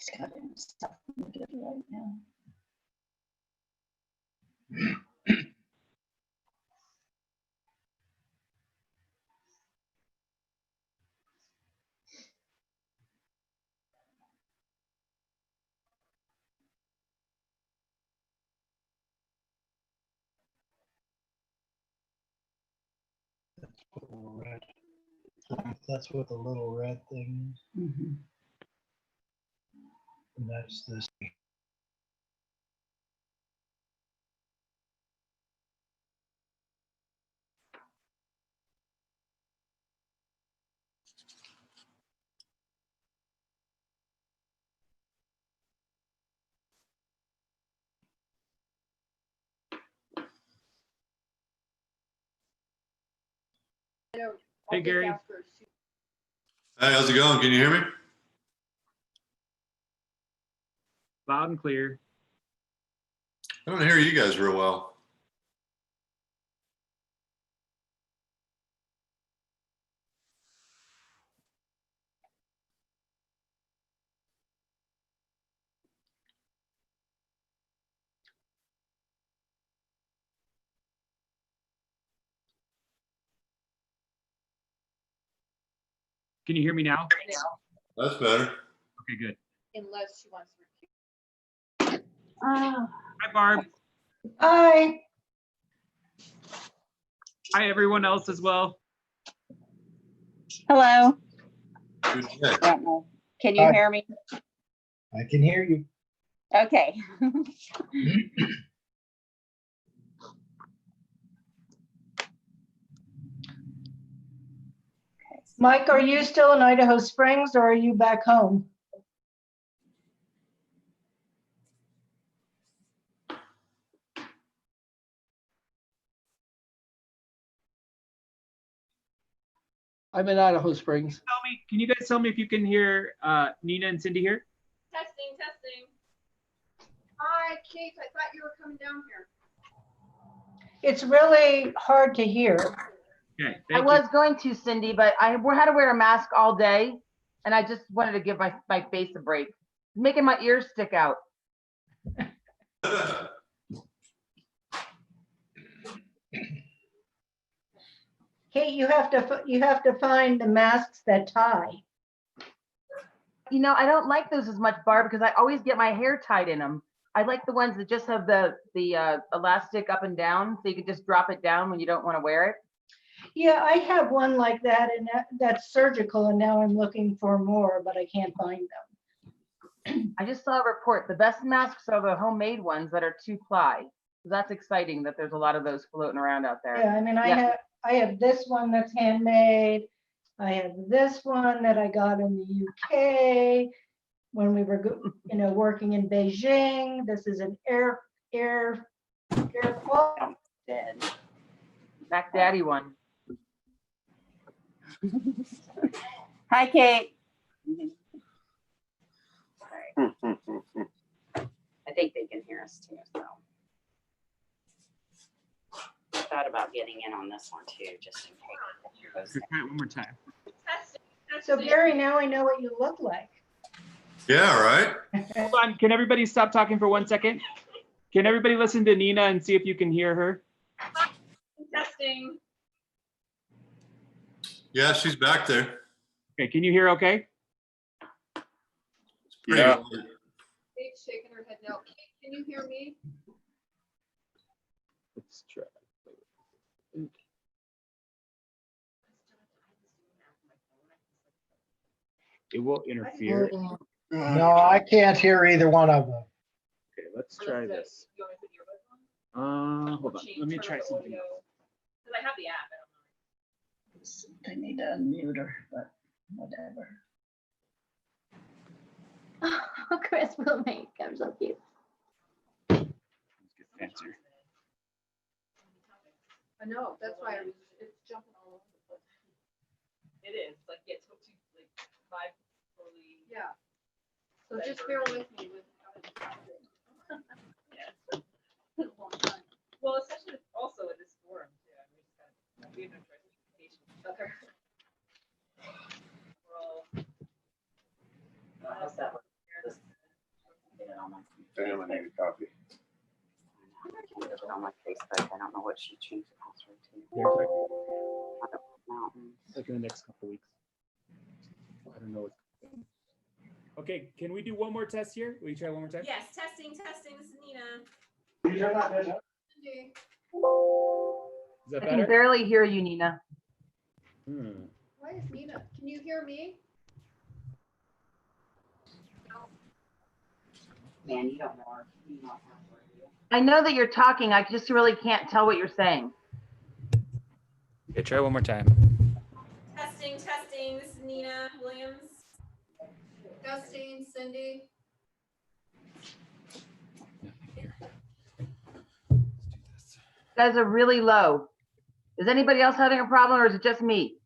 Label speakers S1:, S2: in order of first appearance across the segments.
S1: just got in stuff muted right now.
S2: Little red. That's what the little red thing is.
S1: Mhm.
S2: And that's this.
S3: Hey, Gary.
S4: Hey,
S5: how's it going? Can you hear me?
S3: Loud and clear.
S5: I don't hear you guys real well.
S3: Can you hear me now?
S5: That's better.
S3: Okay, good.
S4: Unless she wants to.
S1: Ah,
S3: Hi, Barb.
S1: hi.
S3: Hi, everyone else as well.
S1: Hello.
S5: Good day.
S1: Don't know. Can you
S2: Hi.
S1: hear me?
S2: I can hear you.
S1: Okay.
S6: Mike, are you still in Idaho Springs or are you back home?
S2: I'm in Idaho Springs.
S3: Can you guys tell me if you can hear Nina and Cindy here?
S4: Testing, testing. Hi, Kate, I thought you were coming down here.
S6: It's really hard to hear.
S3: Okay,
S7: I
S3: thank
S7: was going to, Cindy, but I had to wear a mask all day, and I just wanted to give my face a break, making my ears stick out.
S6: Kate, you have to find the masks that tie.
S7: You know, I don't like those as much, Barb, because I always get my hair tied in them. I like the ones that just have the elastic up and down, so you can just drop it down when you don't want to wear it.
S6: Yeah, I have one like that and that's surgical and now I'm looking for more, but I can't find them.
S7: I just saw a report. The best masks are the homemade ones that are 2-ply. So that's exciting that there's a lot of those floating around out there.
S6: Yeah, I mean,
S7: Yeah.
S6: I have this one that's handmade. I have this one that I got in the UK when we were, working in Beijing. This is an air quality.
S7: Mac Daddy one.
S1: Hi, Kate. Sorry. I think they can hear us too, so. I thought about getting in on this one too, just in case.
S3: you. Try it one more time.
S4: Testing,
S6: So
S4: testing.
S6: Gary, now I know what you look like.
S5: Yeah, right.
S3: Hold on. Can everybody stop talking for 1 second? Can everybody listen to Nina and see if you can hear her?
S4: Testing.
S5: Yeah, she's back there.
S3: Okay, can you hear okay?
S5: It's pretty
S8: Yeah.
S5: early.
S4: Kate's shaking her head no. Kate, can you hear me?
S3: Let's try. It will interfere.
S2: No, I can't hear either one of them.
S3: Okay, let's try this.
S4: You want me to put your earbuds on?
S3: Hold on. Let me try something else.
S4: Because I have the app.
S1: I need to unmute her, but whatever. Oh, Chris will make, I'm so cute.
S3: Let's get fancier.
S4: I know, that's why it's jumping all over the place. It is, like, it's hooked to, like, 5 fully. Yeah. So just bear with me with. Yeah. Well, especially also in this forum, too. I mean, we have no choice of communication with each other. We're all.
S1: How's that?
S8: made a copy.
S9: On my Facebook, I don't know what she changed the password to.
S3: They're talking
S9: Mountains.
S3: like in the next couple weeks. I don't know. Okay, can we do one more test here? Will you try one more time?
S10: Yes, testing. This is Nina.
S4: Cindy,
S3: Is that
S7: I can
S3: better?
S7: barely hear you, Nina.
S4: why is Nina? Can you hear me?
S9: Man, you don't know our email password, do you?
S7: I know that you're talking. I just really can't tell what you're saying.
S3: Okay, try one more time.
S10: Testing. This is Nina Williams.
S4: Justine, Cindy.
S7: You guys are really low. Is anybody else having a problem or is it just me?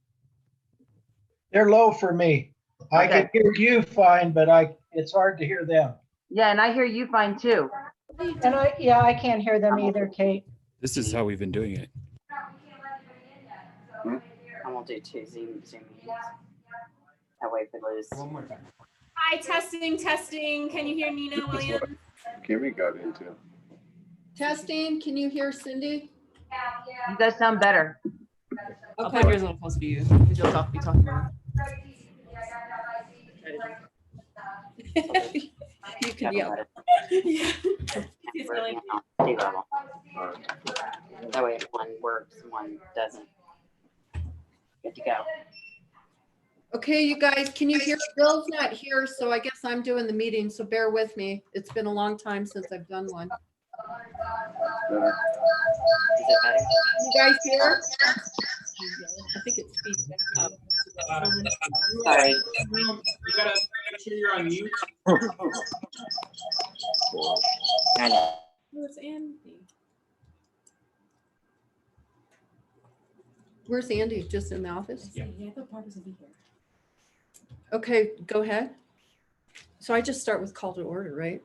S2: They're low for me. I can
S7: Okay.
S2: hear you fine, but it's hard to hear them.
S7: Yeah, and I hear you fine too.
S6: And I can't hear them either, Kate.
S3: This is how we've been doing it.
S9: And we'll do 2 Zoom meetings. That way if we lose.
S3: One more time.
S10: Hi, testing. Can you hear Nina Williams?
S8: Kimmy got into.
S4: Testing, can you hear Cindy?
S7: You guys sound better.
S10: I'll put yours a little closer to you because you'll be talking more.
S4: You can yell.
S10: Yeah. It's
S9: We're
S10: really-
S9: on D-level. That way if one works and one doesn't. Good to go.
S4: Okay, you guys, can you hear? Bill's not here, so I guess I'm doing the meeting, so bear with me. It's been a long time since I've done one.
S9: Is it better?
S4: You guys hear? I think it speeds up.
S9: Sorry.
S3: You gotta make sure you're on mute.
S9: I know.
S10: Where's Andy?
S4: Where's Andy? Just in the office?
S3: Yeah.
S10: I thought Barb was gonna be here.
S4: Okay, go ahead. So I just start with call to order, right?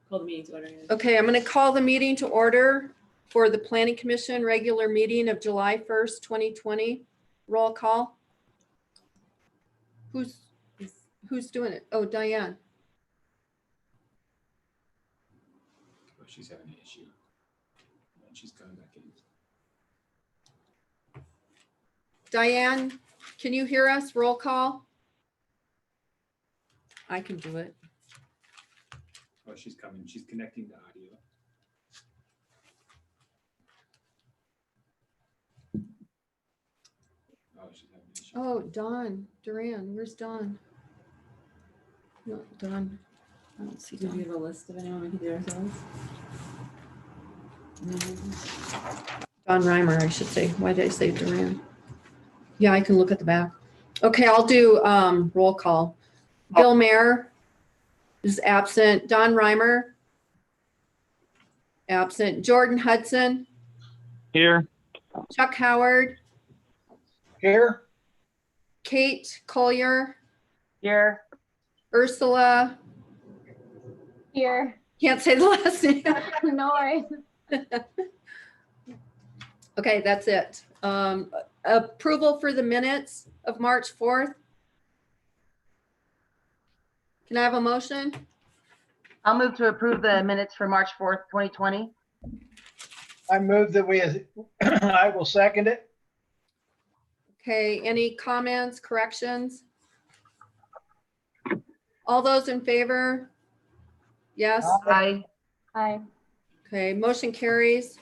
S10: Call the meeting to order.
S4: Okay, I'm going to call the meeting to order for the Planning Commission regular meeting of July 1st, 2020. Roll call. Who's doing it? Oh, Diane.
S3: Oh, she's having an issue. And she's coming back in.
S4: Diane, can you hear us? Roll call. I can do it.
S3: Oh, she's coming. She's connecting to audio. Oh, she's having an issue.
S4: Oh, Dawn Duran. Where's Dawn? No, Dawn. I don't see
S10: Do we
S4: Dawn.
S10: have a list of anyone we can do ourselves?
S4: Dawn Reimer, I should say. Why did I say Duran? Yeah, I can look at the back. Okay, I'll do roll call. Bill Mayer is absent. Don Reimer. Absent. Jordan Hudson.
S3: Here.
S4: Chuck Howard.
S2: Here?
S4: Kate Collier.
S7: Here.
S4: Ursula.
S6: Here.
S4: Can't say the last name.
S6: No worries.
S4: Okay, that's it. Approval for the minutes of March 4th. Can I have a motion?
S7: I'll move to approve the minutes for March 4th, 2020.
S2: I move that I will second it.
S4: Okay, any comments, corrections? All those in favor? Yes?
S7: Aye.
S6: Hi.
S4: Okay, motion carries.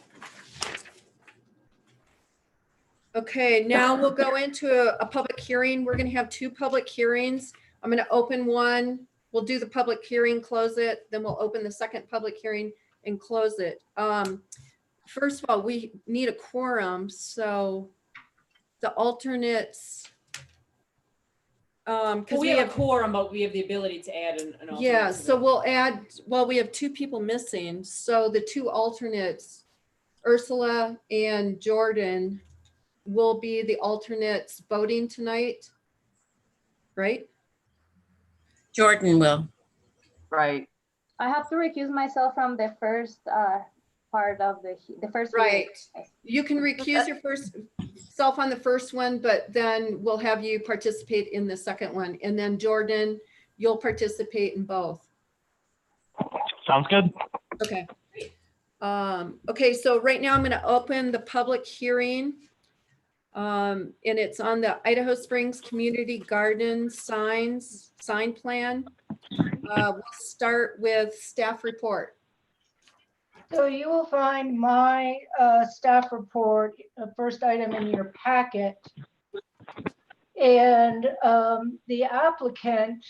S4: Okay, now we'll go into a public hearing. We're gonna have 2 public hearings. I'm gonna open one. We'll do the public hearing, close it, then we'll open the second public hearing and close it. First of all, we need a quorum, so the alternates.
S10: Well,
S4: Because
S10: we have a quorum, but we have the ability to add an alternate.
S4: yeah,
S10: to
S4: so
S10: the-
S4: we'll add, well, we have 2 people missing, so the 2 alternates, Ursula and Jordan, will be the alternates voting tonight, right?
S11: Jordan will.
S7: Right.
S6: I have to recuse myself from the first part of the first.
S4: Right.
S6: meeting.
S4: You can recuse your first self on the first one, but then we'll have you participate in the second one. And then Jordan, you'll participate in both.
S8: Sounds good.
S4: Okay. Okay, so right now I'm going to open the public hearing. And it's on the Idaho Springs Community Garden sign plan. We'll start with staff report.
S6: So you will find my staff report, first item in your packet. And the applicant,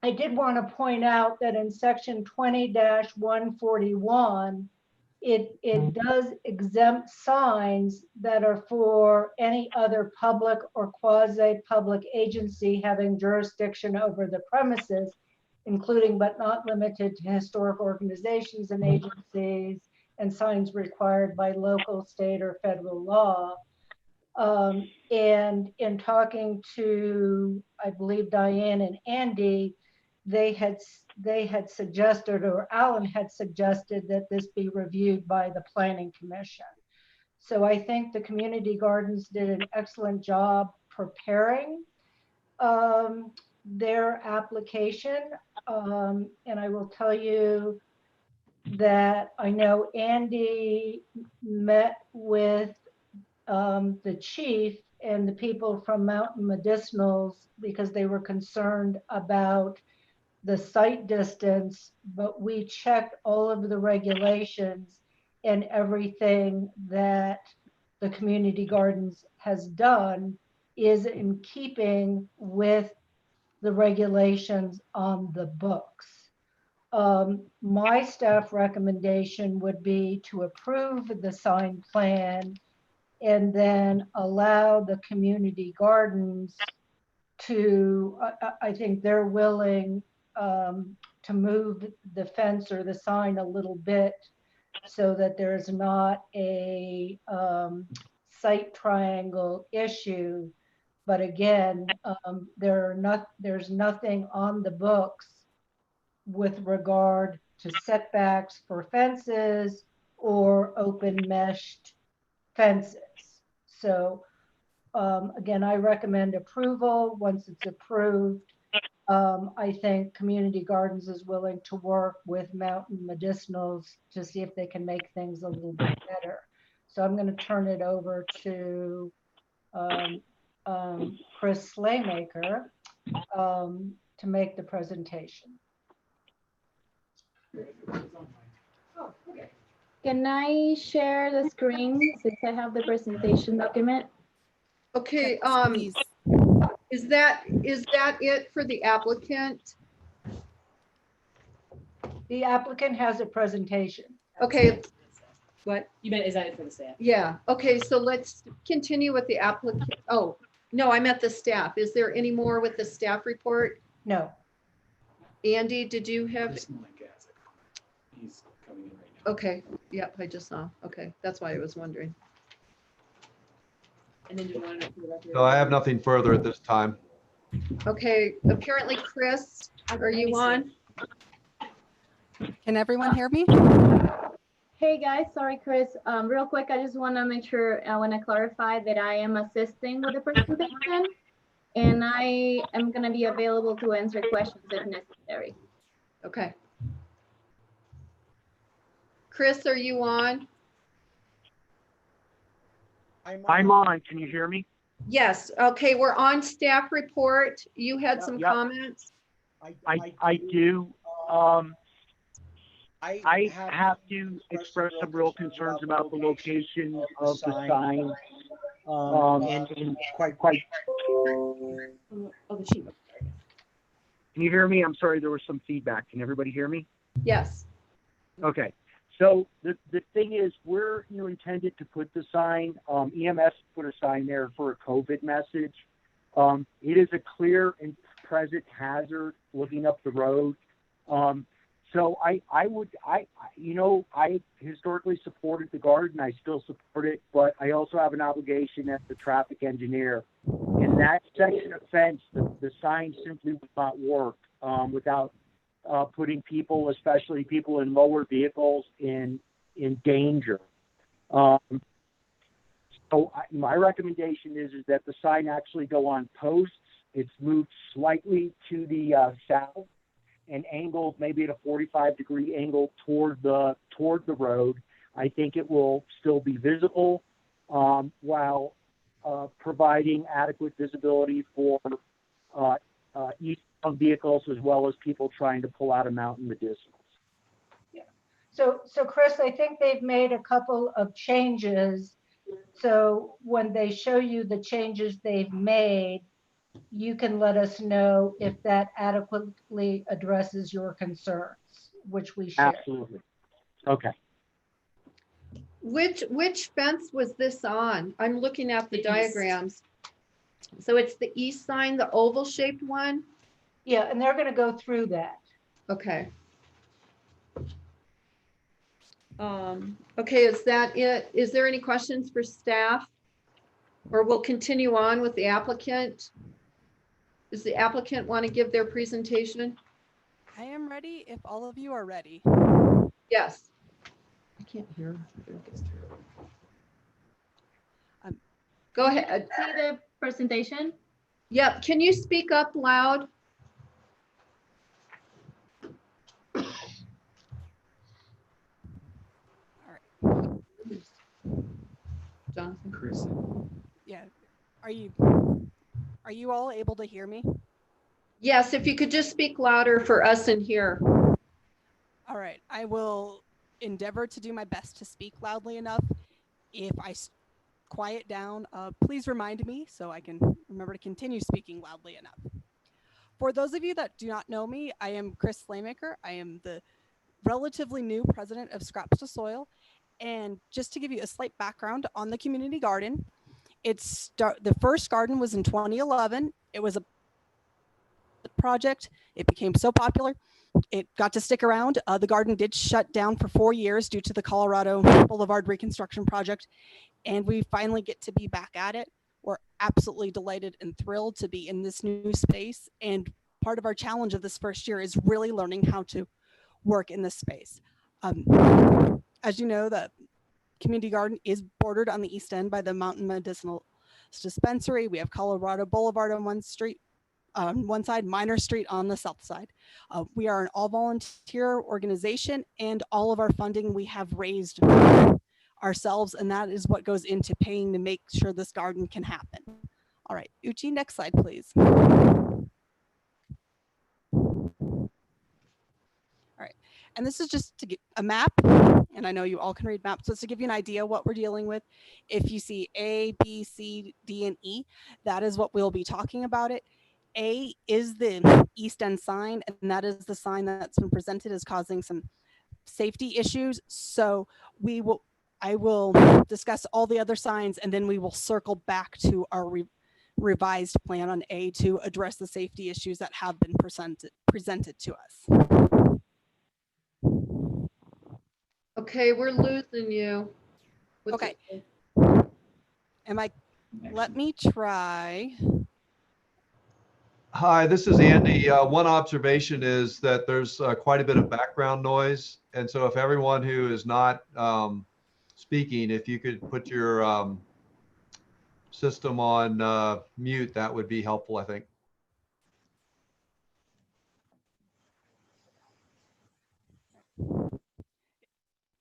S6: I did want to point out that in section 20-141, it does exempt signs that are for any other public or quasi-public agency having jurisdiction over the premises, including but not limited to historic organizations and agencies, and signs required by local, state, or federal law. And in talking to, I believe, Diane and Andy, they had suggested, or Alan had suggested, that this be reviewed by the Planning Commission. So I think the community gardens did an excellent job preparing their application. And I will tell you that I know Andy met with the chief and the people from Mountain Medicinals because they were concerned about the site distance, but we checked all of the regulations, and everything that the community gardens has done is in keeping with the regulations on the books. My staff recommendation would be to approve the sign plan and then allow the community gardens to, I think they're willing to move the fence or the sign a little bit so that there's not a site triangle issue. But again, there's nothing on the books with regard to setbacks for fences or open meshed fences. So again, I recommend approval. Once it's approved, I think Community Gardens is willing to work with Mountain Medicinals to see if they can make things a little bit better. So I'm going to turn it over to Chris Slaymaker to make the presentation.
S12: Can I share the screen since I have the presentation document?
S4: Okay, is that it for the applicant?
S6: The applicant has a presentation.
S4: Okay. What?
S10: You meant, is that it for the staff?
S4: Yeah, okay, so let's continue with the applicant. Oh, no, I meant the staff. Is there any more with the staff report?
S6: No.
S4: Andy, did you have?
S3: He's coming in right now.
S4: Okay, yep, I just saw. Okay, that's why I was wondering.
S10: And then do you want to, for the record?
S13: No, I have nothing further at this time.
S4: Okay, apparently Chris, are you on?
S14: Can everyone hear me?
S12: Hey guys, sorry Chris. Real quick, I just want to make sure, I want to clarify that I am assisting with the presentation and I am going to be available to answer questions if necessary.
S4: Okay. Chris, are you on?
S8: I'm on. Can you hear me?
S4: Yes. Okay, we're on staff report. You had some
S8: Yep.
S4: comments.
S8: I do. I have to express some real concerns about the location of the sign. And quite.
S10: Oh, the sheet.
S8: Can you hear me? I'm sorry, there was some feedback. Can everybody hear me?
S4: Yes.
S8: Okay. So the thing is, where you intended to put the sign, EMS put a sign there for a COVID message. It is a clear and present hazard looking up the road. So I historically supported the garden. I still support it, but I also have an obligation as the traffic engineer. In that section of fence, the sign simply would not work without putting people, especially people in lower vehicles, in danger. So my recommendation is that the sign actually go on posts. It's moved slightly to the south, and angled maybe at a 45-degree angle toward the road. I think it will still be visible while providing adequate visibility for eastbound vehicles as well as people trying to pull out a mountain medicinals.
S6: So Chris, I think they've made a couple of changes. So when they show you the changes they've made, you can let us know if that adequately addresses your concerns, which we share.
S8: Absolutely. Okay.
S4: Which fence was this on? I'm looking at the diagrams. So it's the east sign, the oval shaped one?
S6: Yeah, and they're going to go through that.
S4: Okay. Okay, is that it? Is there any questions for staff? Or we'll continue on with the applicant? Does the applicant want to give their presentation?
S14: I am ready if all of you are ready.
S4: Yes. I can't hear. Go ahead.
S12: See the presentation?
S4: Yep. Can you speak up loud? Jonathan.
S3: Chris.
S14: Yeah. Are you all able to hear me?
S4: Yes, if you could just speak louder for us in here.
S14: All right. I will endeavor to do my best to speak loudly enough. If I quiet down, please remind me so I can remember to continue speaking loudly enough. For those of you that do not know me, I am Chris Slaymaker. I am the relatively new president of Scraps to Soil. And just to give you a slight background on the community garden, the first garden was in 2011. It was a project. It became so popular, it got to stick around. The garden did shut down for 4 years due to the Colorado Boulevard reconstruction project. And we finally get to be back at it. We're absolutely delighted and thrilled to be in this new space. And part of our challenge of this first year is really learning how to work in this space. As you know, the community garden is bordered on the east end by the Mountain Medicinal Dispensary. We have Colorado Boulevard on one side, Minor Street on the south side. We are an all volunteer organization, and all of our funding we have raised ourselves, and that is what goes into paying to make sure this garden can happen. All right, Uchi, next slide, please. And this is just to get a map, and I know you all can read maps, so it's to give you an idea what we're dealing with. If you see A, B, C, D, and E, that is what we'll be talking about it. A is the East End sign, and that is the sign that's been presented as causing some safety issues. So I will discuss all the other signs, and then we will circle back to our revised plan on A to address the safety issues that have been presented to us.
S4: Okay, we're losing you.
S14: Okay. Let me try.
S13: Hi, this is Andy. One observation is that there's quite a bit of background noise. And so if everyone who is not speaking, if you could put your system on mute, that would be helpful, I think.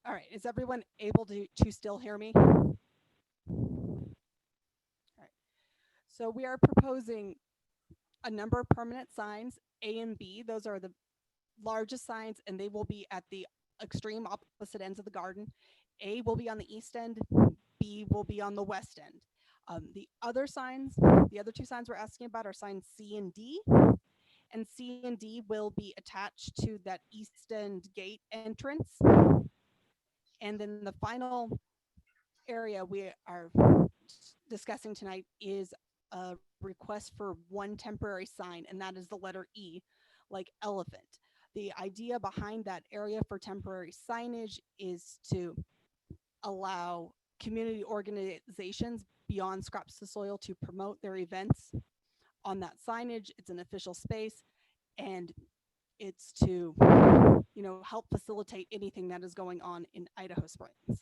S14: All right, is everyone able to still hear me? All right, so we are proposing a number of permanent signs, A and B. Those are the largest signs, and they will be at the extreme opposite ends of the garden. A will be on the east end, B will be on the west end. The other two signs we're asking about are signs C and D. And C and D will be attached to that east end gate entrance. And then the final area we are discussing tonight is a request for one temporary sign, and that is the letter E, like elephant. The idea behind that area for temporary signage is to allow community organizations beyond Scraps to Soil to promote their events on that signage. It's an official space, and it's to, help facilitate anything that is going on in Idaho Springs.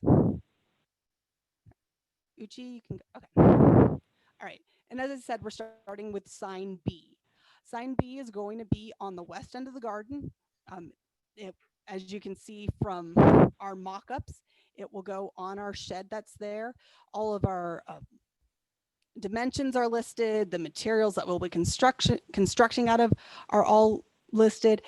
S14: Uchi, you can go. Okay. All right. And as I said, we're starting with sign B. Sign B is going to be on the west end of the garden. As you can see from our mock-ups, it will go on our shed that's there. All of our dimensions are listed. The materials that we'll be constructing out of are all listed.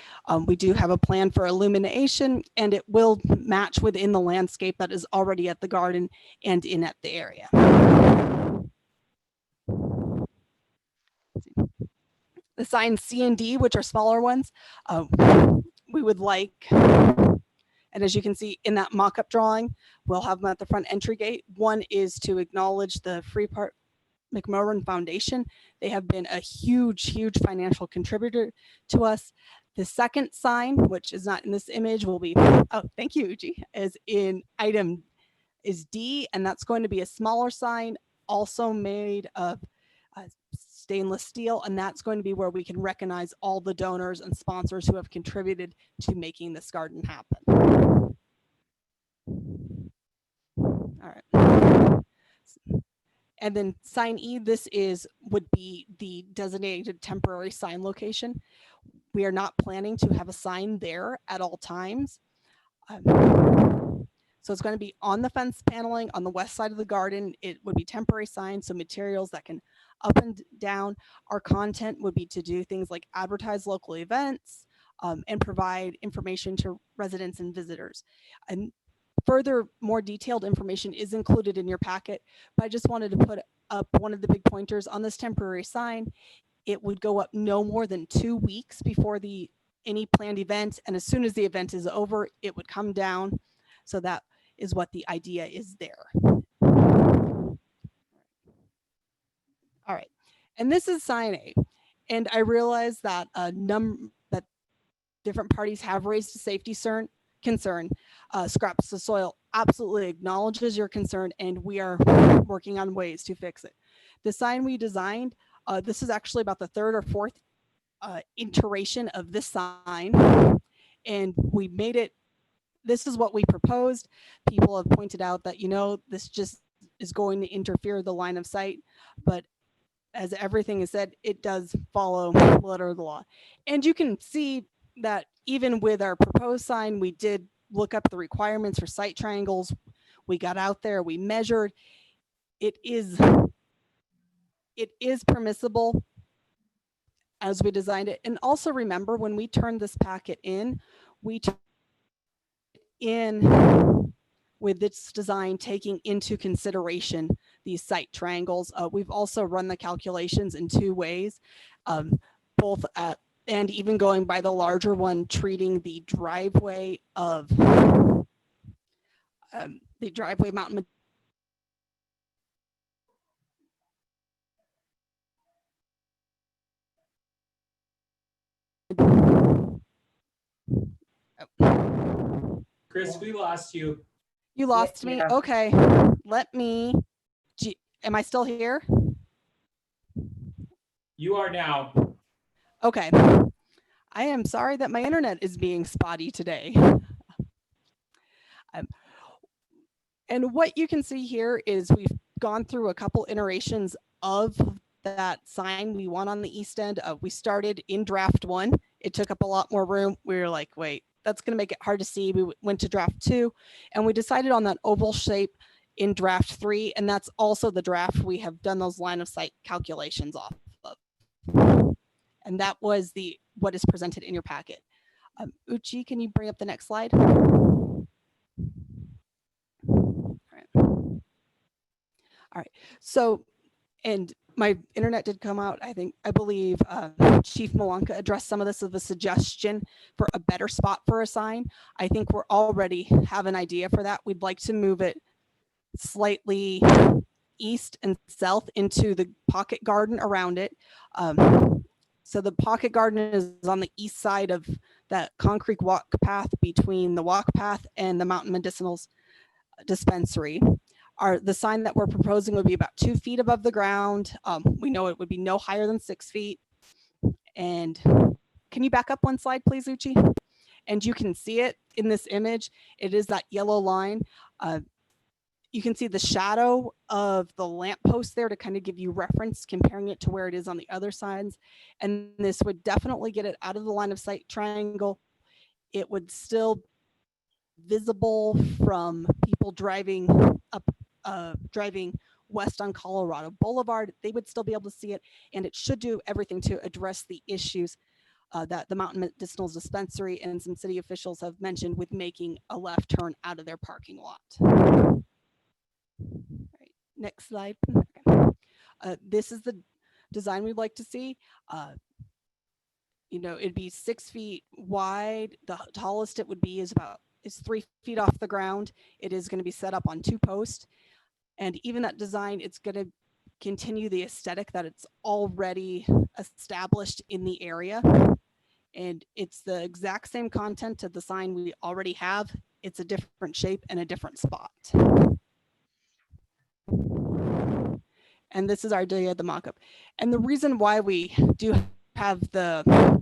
S14: We do have a plan for illumination, and it will match within the landscape that is already at the garden and in at the area. The signs C and D, which are smaller ones, we would like, and as you can see in that mock-up drawing, we'll have them at the front entry gate. One is to acknowledge the Freeport McMurrin Foundation. They have been a huge financial contributor to us. The second sign, which is not in this image, will be, oh, thank you, Uji, is D, and that's going to be a smaller sign, also made of stainless steel, and that's going to be where we can recognize all the donors and sponsors who have contributed to making this garden happen. All right. And then sign E, this would be the designated temporary sign location. We are not planning to have a sign there at all times. So it's going to be on the fence paneling on the west side of the garden. It would be temporary signs, so materials that can up and down. Our content would be to do things like advertise local events and provide information to residents and visitors. And further, more detailed information is included in your packet, but I just wanted to put up one of the big pointers on this temporary sign. It would go up no more than 2 weeks before any planned event, and as soon as the event is over, it would come down. So that is what the idea is there. All right, and this is sign A, and I realize that that different parties have raised a safety concern. Scraps the Soil absolutely acknowledges your concern, and we are working on ways to fix it. The sign we designed, this is actually about the third or fourth iteration of this sign, and we made it. This is what we proposed. People have pointed out that, this just is going to interfere the line of sight, but as everything is said, it does follow the letter of the law. And you can see that even with our proposed sign, we did look up the requirements for sight triangles. We got out there, we measured. It is permissible as we designed it. And also remember, when we turned this packet in, we turned in with this design taking into consideration these sight triangles. We've also run the calculations in 2 ways, both at and even going by the larger one, treating the driveway of mountain.
S3: Chris, we lost you.
S14: You lost me?
S7: Yeah.
S14: Okay, am I still here?
S3: You are now.
S14: Okay, I am sorry that my internet is being spotty today. And what you can see here is we've gone through a couple iterations of that sign we want on the east end. We started in draft 1. It took up a lot more room. We were like, wait, that's going to make it hard to see. We went to draft 2, and we decided on that oval shape in draft 3, and that's also the draft we have done those line of sight calculations off of. And that was what is presented in your packet. Uchi, can you bring up the next slide? All right. So, and my internet did come out. I believe Chief Malanka addressed some of this as a suggestion for a better spot for a sign. I think we're already have an idea for that. We'd like to move it slightly east and south into the pocket garden around it. So the pocket garden is on the east side of that concrete walk path between the walk path and the Mountain Medicinals dispensary. The sign that we're proposing would be about 2 feet above the ground. We know it would be no higher than 6 feet. And can you back up one slide, please, Uchi? And you can see it in this image. It is that yellow line. you can see the shadow of the lamppost there to kind of give you reference, comparing it to where it is on the other sides. And this would definitely get it out of the line of sight triangle. It would still visible from people driving up, driving west on Colorado Boulevard. They would still be able to see it, and it should do everything to address the issues that the Mountain Medicinals Dispensary and some city officials have mentioned with making a left turn out of their parking lot. All right, next slide. Okay. This is the design we'd like to see. You know, it'd be 6 feet wide. The tallest it would be is 3 feet off the ground. It is going to be set up on 2 posts. And even that design, it's going to continue the aesthetic that it's already established in the area. And it's the exact same content of the sign we already have. It's a different shape and a different spot. And this is our idea of the mock-up. And the reason why we do have the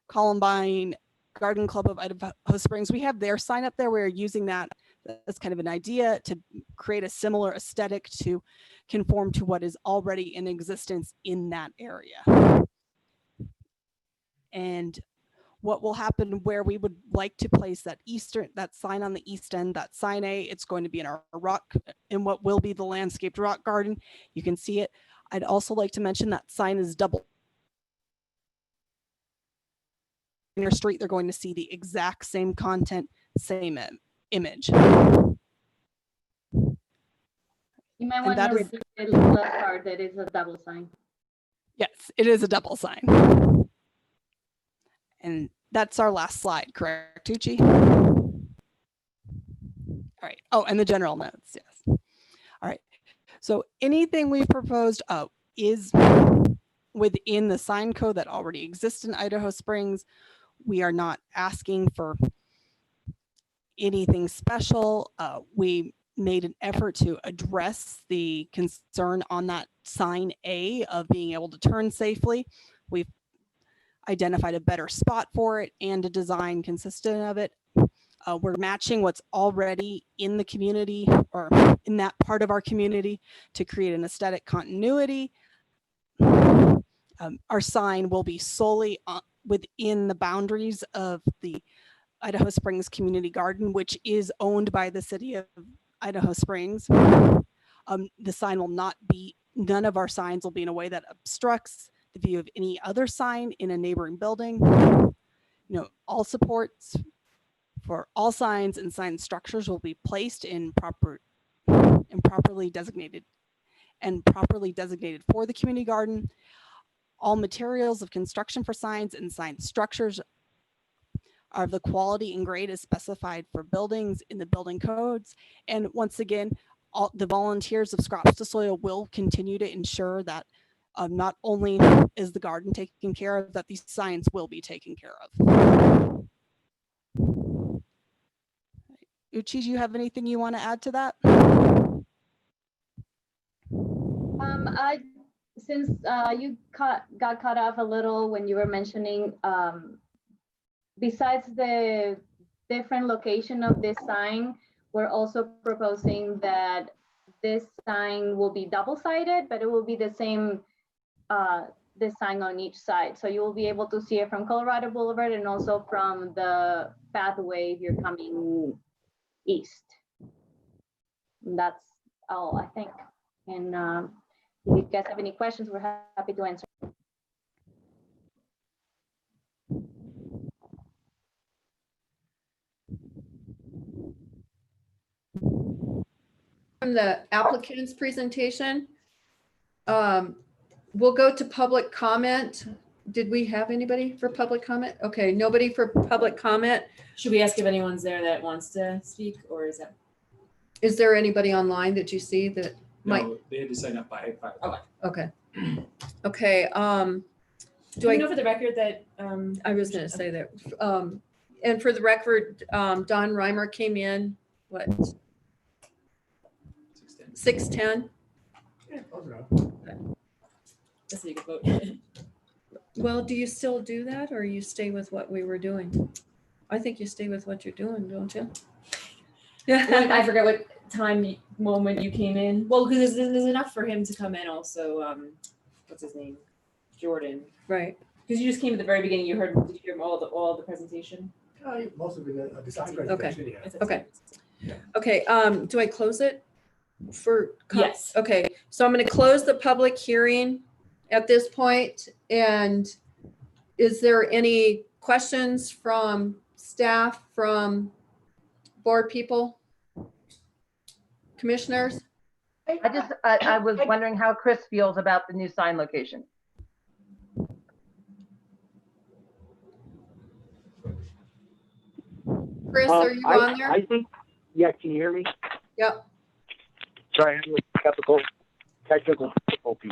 S14: Columbine Garden Club of Idaho Springs, we have their sign up there. We're using that as kind of an idea to create a similar aesthetic to conform to what is already in existence in that area. And what will happen where we would like to place that sign on the east end, that sign A, it's going to be in our rock, in what will be the landscaped rock garden. You can see it. I'd also like to mention that sign is double. In your street, they're going to see the exact same content, same image.
S12: You might want
S14: that
S12: to
S14: is-
S12: repeat the last part that is a double sign.
S14: Yes, it is a double sign. And that's our last slide, correct, Tucci? All right. Oh, and the general notes, yes. All right. So anything we proposed is within the sign code that already exists in Idaho Springs. We are not asking for anything special. We made an effort to address the concern on that sign A of being able to turn safely. We've identified a better spot for it and a design consistent of it. We're matching what's already in the community or in that part of our community to create an aesthetic continuity. Our sign will be solely within the boundaries of the Idaho Springs Community Garden, which is owned by the city of Idaho Springs. The sign will not be, none of our signs will be in a way that obstructs the view of any other sign in a neighboring building. You know, all supports for all signs and sign structures will be placed in properly designated for the community garden. All materials of construction for signs and sign structures are of the quality and grade as specified for buildings in the building codes. And once again, all the volunteers of Scraps to Soil will continue to ensure that not only is the garden taken care of, that these signs will be taken care of. Uchi, do you have anything you want to add to that?
S12: Since you got cut off a little when you were mentioning, besides the different location of this sign, we're also proposing that this sign will be double-sided, but it will be the same this sign on each side. So you will be able to see it from Colorado Boulevard and also from the pathway if you're coming east. And that's all, I think. And if you guys have any questions, we're happy to answer.
S4: From the applicant's presentation, we'll go to public comment. Did we have anybody for public comment? Okay, nobody for public comment.
S15: Should we ask if anyone's there that wants to speak, or is that?
S4: Is there anybody online that you see that might?
S3: No, they had to sign up by 5 o'clock.
S4: Okay. Okay.
S15: Do I know for the record that
S4: I was going to say that. And for the record, Don Reimer came in, what? 6:10.
S15: Yeah, so you can vote.
S4: Well, do you still do that, or you stay with what we were doing? I think you stay with what you're doing, don't you?
S15: I forget what moment you came in? Well, because there's enough for him to come in also. What's his name? Jordan.
S4: Right.
S15: Because you just came at the very beginning. Did you hear all the presentation?
S16: Most of it, a design
S4: Okay.
S16: presentation, yeah.
S4: Okay. Okay, do I close it for?
S15: Yes.
S4: Okay, so I'm gonna close the public hearing at this point. And is there any questions from staff, from board people? Commissioners?
S7: I was wondering how Chris feels about the new sign location.
S4: Chris, are you on there?
S8: I think, yeah, can you hear me?
S4: Yep.
S8: Sorry, I had a technical difficulties.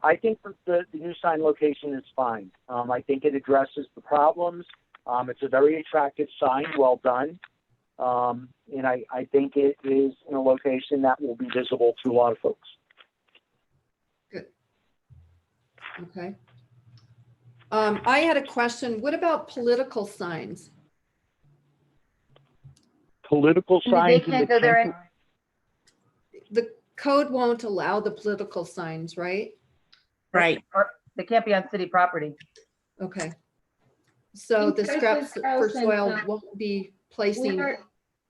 S8: I think that the new sign location is fine. I think it addresses the problems. It's a very attractive sign, well done. And I think it is in a location that will be visible to a lot of folks.
S4: Good. Okay. I had a question. What about political signs?
S8: Political signs.
S7: They can't go there.
S4: The code won't allow the political signs, right?
S11: Right.
S7: Or they can't be on city property.
S4: Okay. So the scraps for soil won't be placing.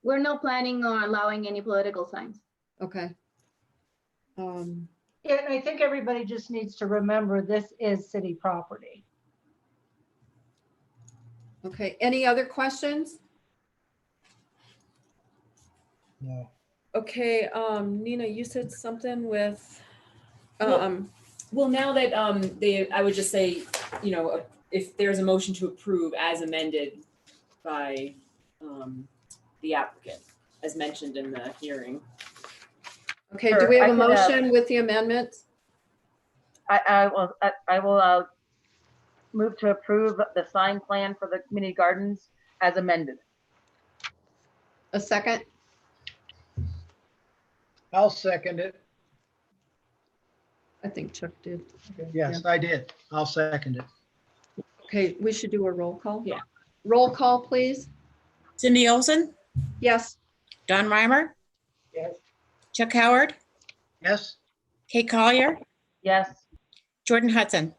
S12: We're not planning on allowing any political signs.
S4: Okay.
S6: Yeah, and I think everybody just needs to remember this is city property.
S4: Okay. Any other questions?
S2: No.
S4: Okay. Nina, you said something with.
S15: Well, now that I would just say, if there's a motion to approve as amended by the applicant, as mentioned in the hearing.
S4: Okay,
S7: Sure,
S4: do we have
S7: I
S4: a
S7: could,
S4: motion with the amendments?
S7: I will move to approve the sign plan for the community gardens as amended.
S4: A second?
S2: I'll second it.
S4: I think Chuck did.
S2: Yes, I did. I'll second it.
S4: Okay, we should do a roll call.
S15: Yeah.
S4: Roll call, please.
S11: Cindy Olson,
S4: Yes.
S11: Don Reimer,
S16: Yes.
S11: Chuck Howard,
S2: Yes,
S11: Kate Collier,
S7: Yes.
S11: Jordan Hudson.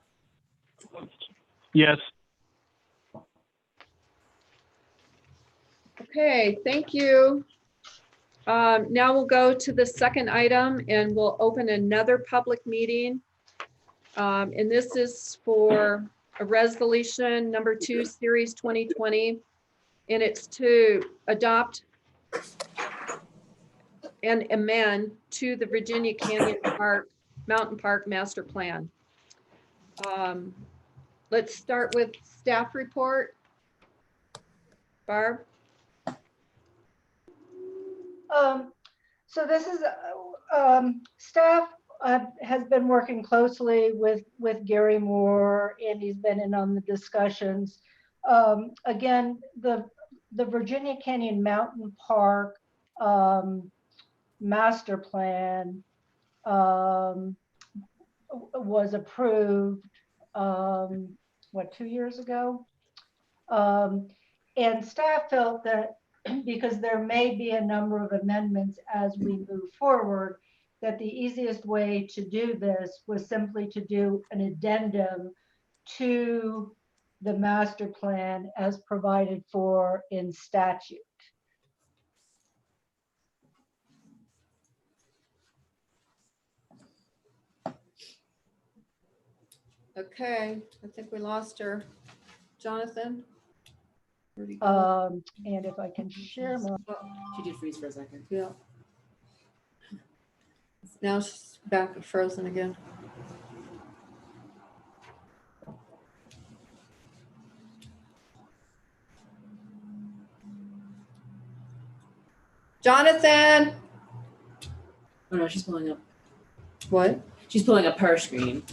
S8: Yes.
S4: Okay, thank you. Now we'll go to the second item and we'll open another public meeting. And this is for a resolution number 2, series 2020. And it's to adopt and amend to the Virginia Canyon Park, Mountain Park Master Plan. Let's start with staff report. Barb?
S6: So this is, staff has been working closely with Gary Moore, and he's been in on the discussions. Again, the Virginia Canyon Mountain Park master plan was approved, 2 years ago? And staff felt that because there may be a number of amendments as we move forward, that the easiest way to do this was simply to do an addendum to the master plan as provided for in statute.
S4: Okay, I think we lost her. Jonathan? Where'd he go?
S6: And if I can share my,
S15: She did freeze for a second.
S4: Yeah. Now she's back frozen again. Jonathan?
S15: Oh no, she's pulling up.
S4: What?
S15: She's pulling up her screen.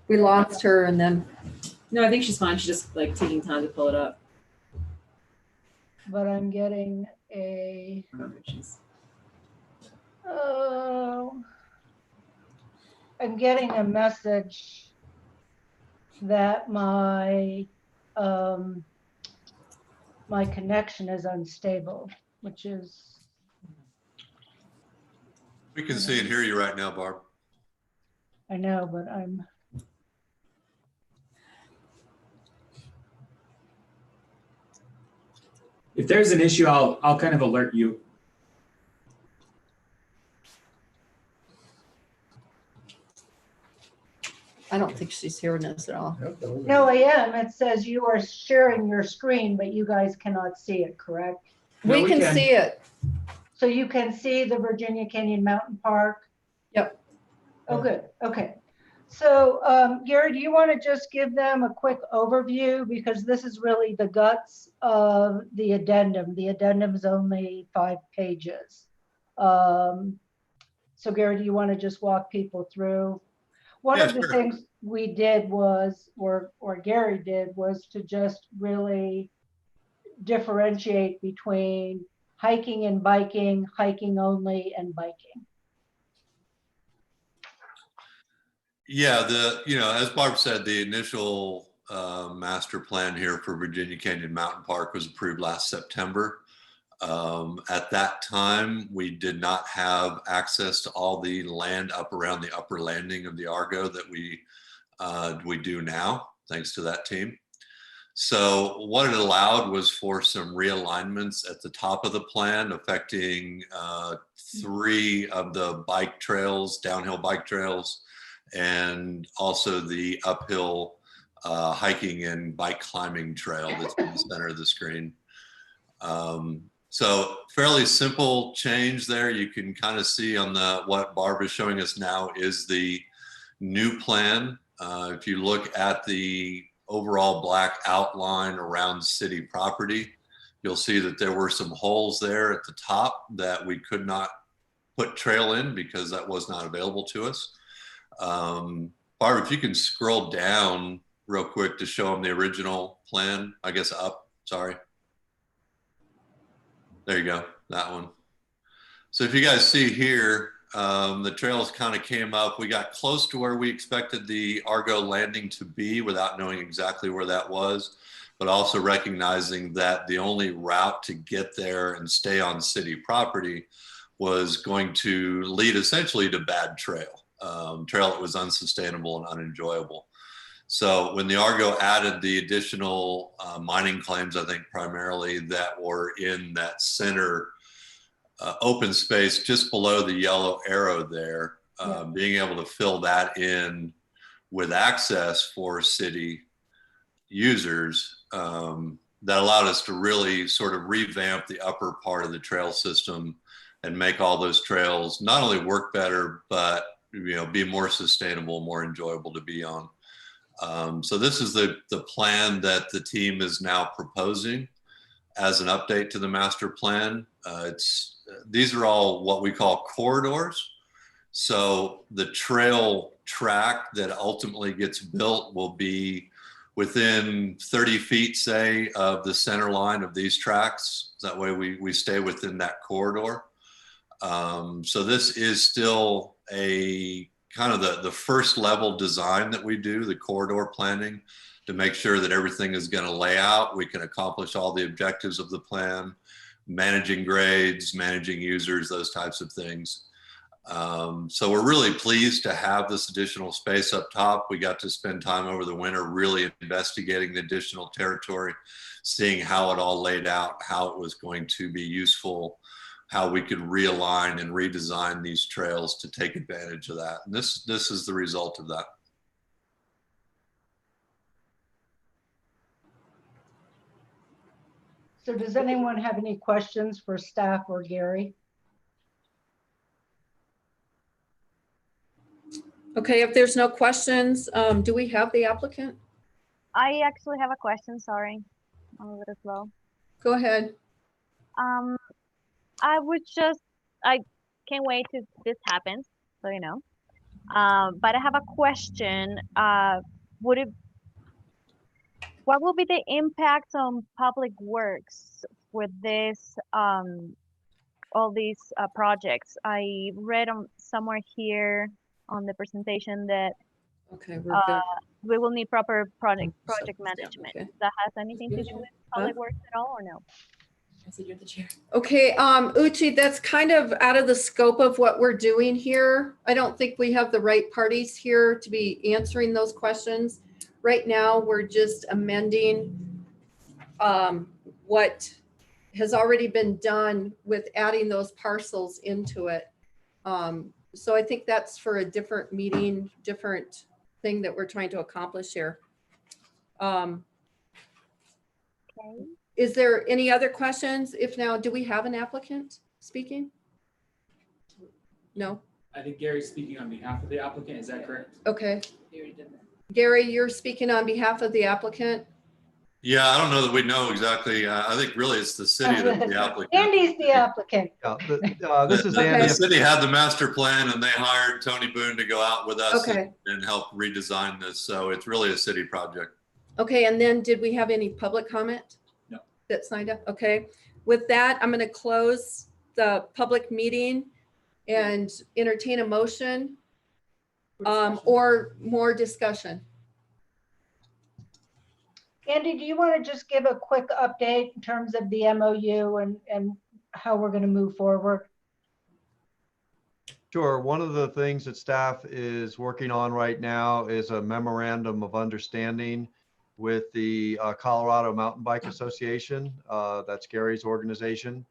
S4: We lost her and then.
S15: No, I think she's fine. She's just like taking time to pull it up.
S6: but I'm getting a, I'm getting a message that my my connection is unstable. which is,
S5: We can see and hear you right now, Barb.
S6: I know, but I'm,
S3: If there's an issue, I'll kind of alert you.
S4: I don't think she's hearing us at all.
S6: no, I am. It says you are sharing your screen, but you guys cannot see it, correct?
S3: No,
S4: We
S3: we
S4: can
S3: can.
S4: see it.
S6: So you can see the Virginia Canyon Mountain Park?
S4: Yep.
S6: Oh, good. Okay. So Gary, do you want to just give them a quick overview? Because this is really the guts of the addendum. The addendum is only 5 pages. So Gary, do you want to just walk people through? One
S5: Yeah,
S6: of the
S5: sure.
S6: things we did was, or Gary did, was to just really differentiate between hiking and biking, hiking only, and biking.
S5: Yeah, as Barb said, the initial master plan here for Virginia Canyon Mountain Park was approved last September. At that time, we did not have access to all the land up around the upper landing of the Argo that we do now, thanks to that team. So what it allowed was for some realignments at the top of the plan, affecting 3 of the bike trails, downhill bike trails, and also the uphill hiking and bike climbing trail that's in the center of the screen. So fairly simple change there. You can kind of see on what Barb is showing us now is the new plan. If you look at the overall black outline around city property, you'll see that there were some holes there at the top that we could not put trail in because that was not available to us. Barb, if you can scroll down real quick to show them the original plan, I guess up, sorry. There you go, that one. So if you guys see here, the trails kind of came up. We got close to where we expected the Argo landing to be without knowing exactly where that was, but also recognizing that the only route to get there and stay on city property was going to lead essentially to bad trail, trail that was unsustainable and unenjoyable. So when the Argo added the additional mining claims, I think primarily that were in that center open space just below the yellow arrow there, being able to fill that in with access for city users, that allowed us to really sort of revamp the upper part of the trail system and make all those trails not only work better, but be more sustainable, more enjoyable to be on. So this is the plan that the team is now proposing as an update to the master plan. These are all what we call corridors. So the trail track that ultimately gets built will be within 30 feet, say, of the center line of these tracks. That way we stay within that corridor. So this is still a kind of the first level design that we do, the corridor planning, to make sure that everything is going to lay out. We can accomplish all the objectives of the plan, managing grades, managing users, those types of things. So we're really pleased to have this additional space up top. We got to spend time over the winter really investigating the additional territory, seeing how it all laid out, how it was going to be useful, how we could realign and redesign these trails to take advantage of that. And this is the result of that.
S6: So does anyone have any questions for staff or Gary?
S4: Okay, if there's no questions, do we have the applicant?
S17: I actually have a question, sorry. I'm a little slow.
S4: Go ahead.
S17: I can't wait till this happens, so you know. But I have a question. What will be the impact on public works with this, all these projects? I read somewhere here on the presentation that
S4: okay, we're good.
S17: we will need proper project
S4: So,
S17: management.
S4: okay.
S17: That has anything to do with public works at all or no?
S15: I said you're the chair.
S4: Okay, Uchi, that's kind of out of the scope of what we're doing here. I don't think we have the right parties here to be answering those questions. Right now, we're just amending what has already been done with adding those parcels into it. So I think that's for a different meeting, different thing that we're trying to accomplish here.
S17: Okay.
S4: Is there any other questions? If now, do we have an applicant speaking? No?
S3: I think Gary's speaking on behalf of the applicant. Is that correct?
S4: Okay.
S15: You already did that.
S4: Gary, you're speaking on behalf of the applicant?
S5: Yeah, I don't know that we know exactly. I think really it's the city that's the applicant.
S6: Andy's the applicant.
S13: This is
S5: The
S13: Andy.
S5: city had the master plan and they hired Tony Boone to go out with us
S4: Okay.
S5: and help redesign this. So it's really a city project.
S4: Okay, and then did we have any public comment?
S3: No.
S4: That signed up? Okay. With that, I'm going to close the public meeting and entertain a motion or more discussion.
S6: Andy, do you want to just give a quick update in terms of the MOU and how we're going to move forward?
S13: Sure. One of the things that staff is working on right now is a memorandum of understanding with the Colorado Mountain Bike Association. That's Gary's organization.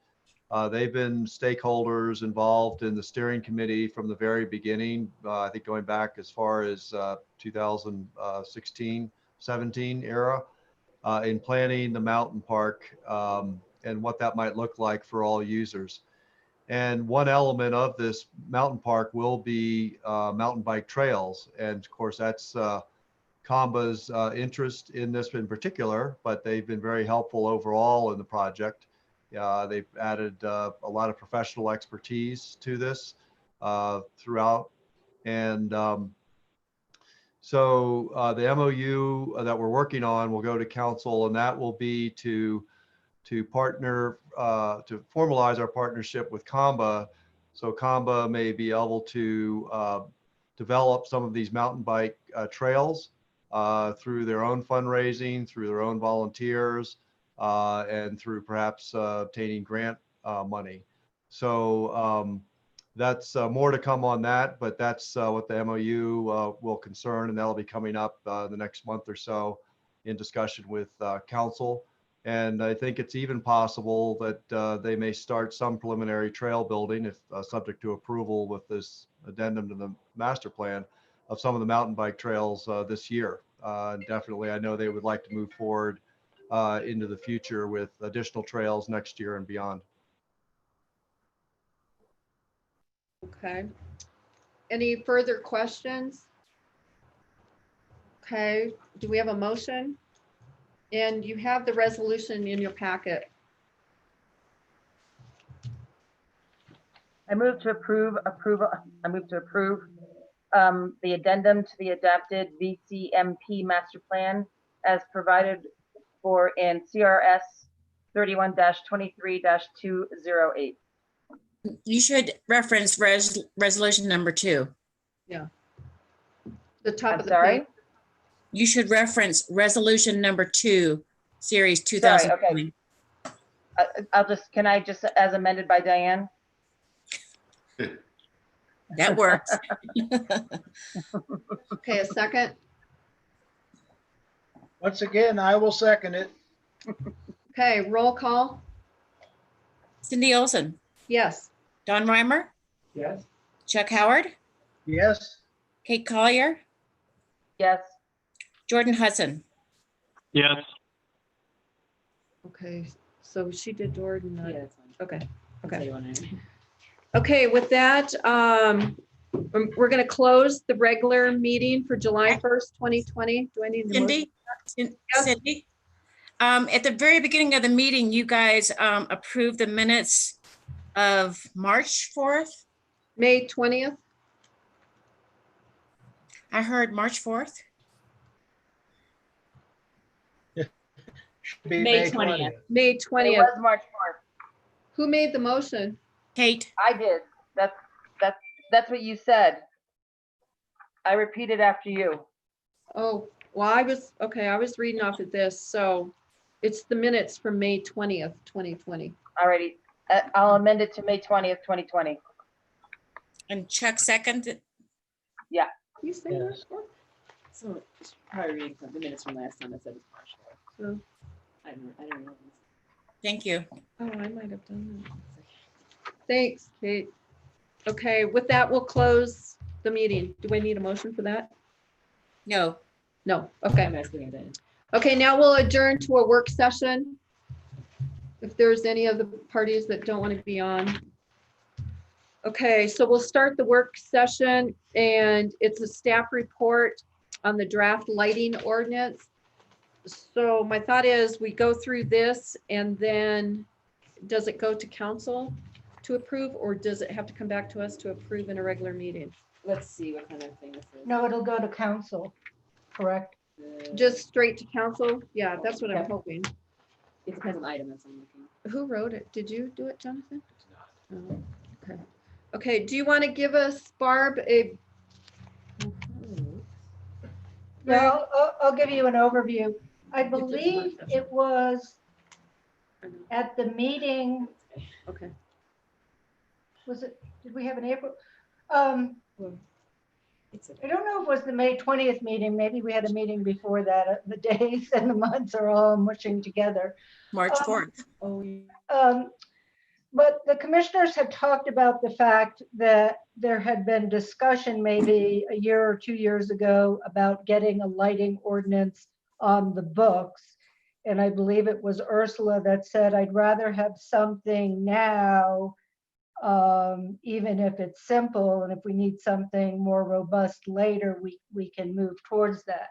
S13: They've been stakeholders involved in the steering committee from the very beginning, I think going back as far as 2016, 17 era, in planning the mountain park and what that might look like for all users. And one element of this mountain park will be mountain bike trails. And of course, that's COMBA's interest in this in particular, but they've been very helpful overall in the project. They've added a lot of professional expertise to this throughout. And so the MOU that we're working on will go to council, and that will be to partner, to formalize our partnership with COMBA. So COMBA may be able to develop some of these mountain bike trails through their own fundraising, through their own volunteers, and through perhaps obtaining grant money. So that's more to come on that, but that's what the MOU will concern, and that'll be coming up the next month or so in discussion with council. And I think it's even possible that they may start some preliminary trail building, if subject to approval with this addendum to the master plan, of some of the mountain bike trails this year. Definitely, I know they would like to move forward into the future with additional trails next year and beyond.
S4: Okay. Any further questions? Okay, do we have a motion? And you have the resolution in your packet.
S7: I move to approve the addendum to the adapted VCMP master plan as provided for in CRS 31-23-208.
S11: You should reference resolution number 2.
S4: Yeah. The top of the
S7: sorry?
S4: page.
S11: You should reference resolution number 2, series
S7: Sorry,
S11: 2020.
S7: okay. Can I just, as amended by Diane?
S11: That works.
S4: Okay, a second.
S2: Once again, I will second it.
S4: Okay, roll call.
S11: Cindy Olson,
S4: Yes.
S11: Don Reimer,
S16: Yes.
S11: Chuck Howard,
S2: Yes.
S11: Kate Collier,
S7: Yes.
S11: Jordan Hudson.
S18: Yes.
S4: Okay, so she did Jordan.
S15: Yeah, that's fine.
S4: Okay,
S15: I'll
S4: okay.
S15: tell you when I-
S4: Okay, with that, we're going to close the regular meeting for July 1st, 2020. Do I need to?
S11: Cindy, at the very beginning of the meeting, you guys approved the minutes of March 4th.
S4: May 20th.
S11: I heard March 4th.
S2: Should be
S10: May 20th.
S4: May
S7: It
S4: 20th.
S7: was March 4th.
S4: Who made the motion?
S11: Kate.
S7: I did. That's what you said. I repeated after you.
S4: Oh, well, I was reading off of this. So it's the minutes from May 20th, 2020.
S7: Alrighty, I'll amend it to May 20th, 2020.
S11: And Chuck seconded.
S7: Yeah.
S15: You say that? So it's probably reading from the minutes from last time that said it's partial. So I don't know.
S11: Thank you.
S4: Oh, I might have done that. Thanks, Kate. Okay, with that, we'll close the meeting. Do I need a motion for that?
S11: No.
S4: No, okay.
S15: I'm asking that.
S4: Okay, now we'll adjourn to a work session. If there's any of the parties that don't want to be on. Okay, so we'll start the work session and it's a staff report on the draft lighting ordinance. So my thought is we go through this and then does it go to council to approve or does it have to come back to us to approve in a regular meeting?
S15: Let's see what kind of thing this is.
S6: No, it'll go to council, correct?
S4: Just straight to council? Yeah, that's what I'm hoping.
S15: It depends on the item that's on looking.
S4: Who wrote it? Did you do it, Jonathan? Oh, okay. Okay, do you want to give us, Barb, a?
S6: Well, I'll give you an overview. I believe it was at the meeting.
S4: Okay.
S6: Was it, did we have an April? I don't know if it was the May 20th meeting. Maybe we had a meeting before that. The days and the months are all mushing together.
S11: March 4th.
S6: But the commissioners had talked about the fact that there had been discussion maybe a year or 2 years ago about getting a lighting ordinance on the books. And I believe it was Ursula that said, I'd rather have something now, even if it's simple, and if we need something more robust later, we can move towards that.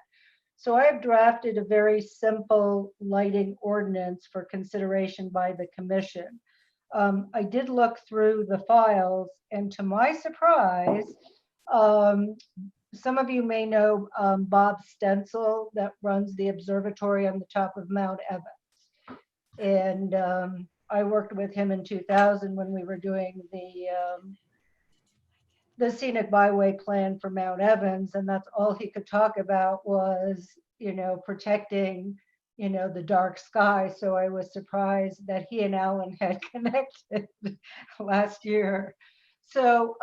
S6: So I've drafted a very simple lighting ordinance for consideration by the commission. I did look through the files, and to my surprise, some of you may know Bob Stencil that runs the observatory on the top of Mount Evans. And I worked with him in 2000 when we were doing the scenic byway plan for Mount Evans, and that's all he could talk about was, you know, protecting, you know, the dark sky. So I was surprised that he and Alan had connected last year. So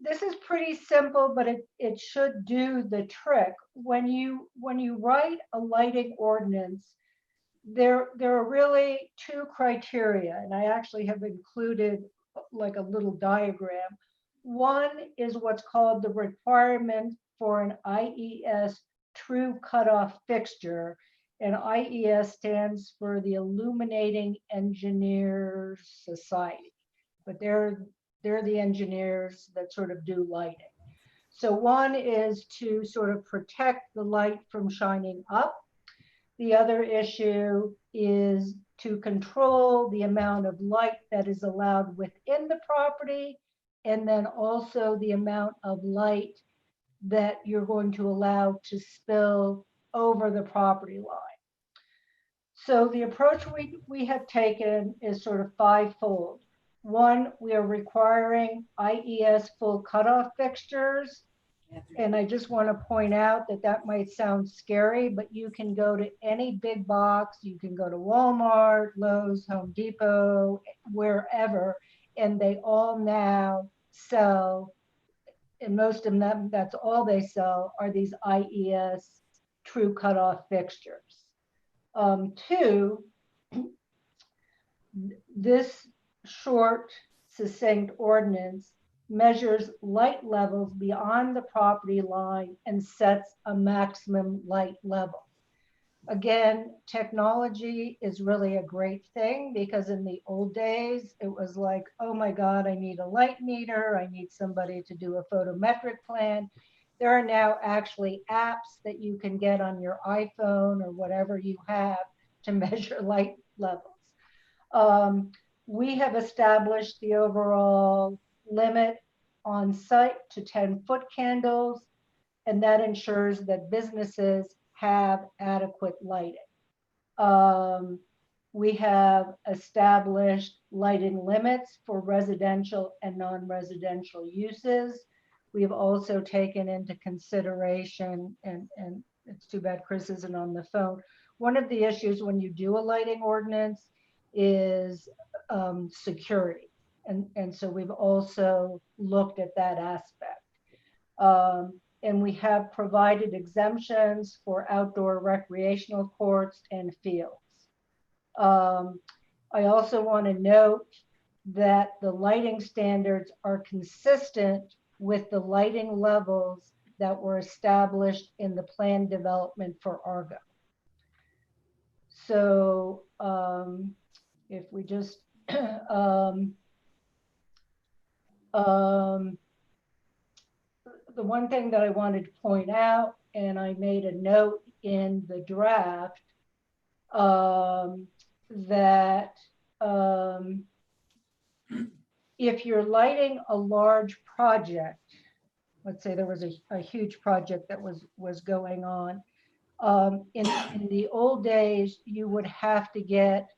S6: this is pretty simple, but it should do the trick. When you write a lighting ordinance, there are really two criteria, and I actually have included like a little diagram. One is what's called the requirement for an IES true cutoff fixture, and IES stands for the Illuminating Engineers Society, but they're the engineers that sort of do lighting. So one is to sort of protect the light from shining up. The other issue is to control the amount of light that is allowed within the property, and then also the amount of light that you're going to allow to spill over the property line. So the approach we have taken is sort of fivefold. One, we are requiring IES full cutoff fixtures. And I just want to point out that that might sound scary, but you can go to any big box, you can go to Walmart, Lowe's, Home Depot, wherever, and they all now sell, and most of them, that's all they sell, are these IES true cutoff fixtures. Two, this short, succinct ordinance measures light levels beyond the property line and sets a maximum light level. Again, technology is really a great thing, because in the old days, it was like, oh my God, I need a light meter. I need somebody to do a photometric plan. There are now actually apps that you can get on your iPhone or whatever you have to measure light levels. We have established the overall limit on site to 10-foot candles, and that ensures that businesses have adequate lighting. We have established lighting limits for residential and non-residential uses. We have also taken into consideration, and it's too bad Chris isn't on the phone, one of the issues when you do a lighting ordinance is security. And so we've also looked at that aspect. And we have provided exemptions for outdoor recreational courts and fields. I also want to note that the lighting standards are consistent with the lighting levels that were established in the plan development for Argo. So if we just, the one thing that I wanted to point out, and I made a note in the draft, that if you're lighting a large project, let's say there was a huge project that was going on, in the old days, you would have to get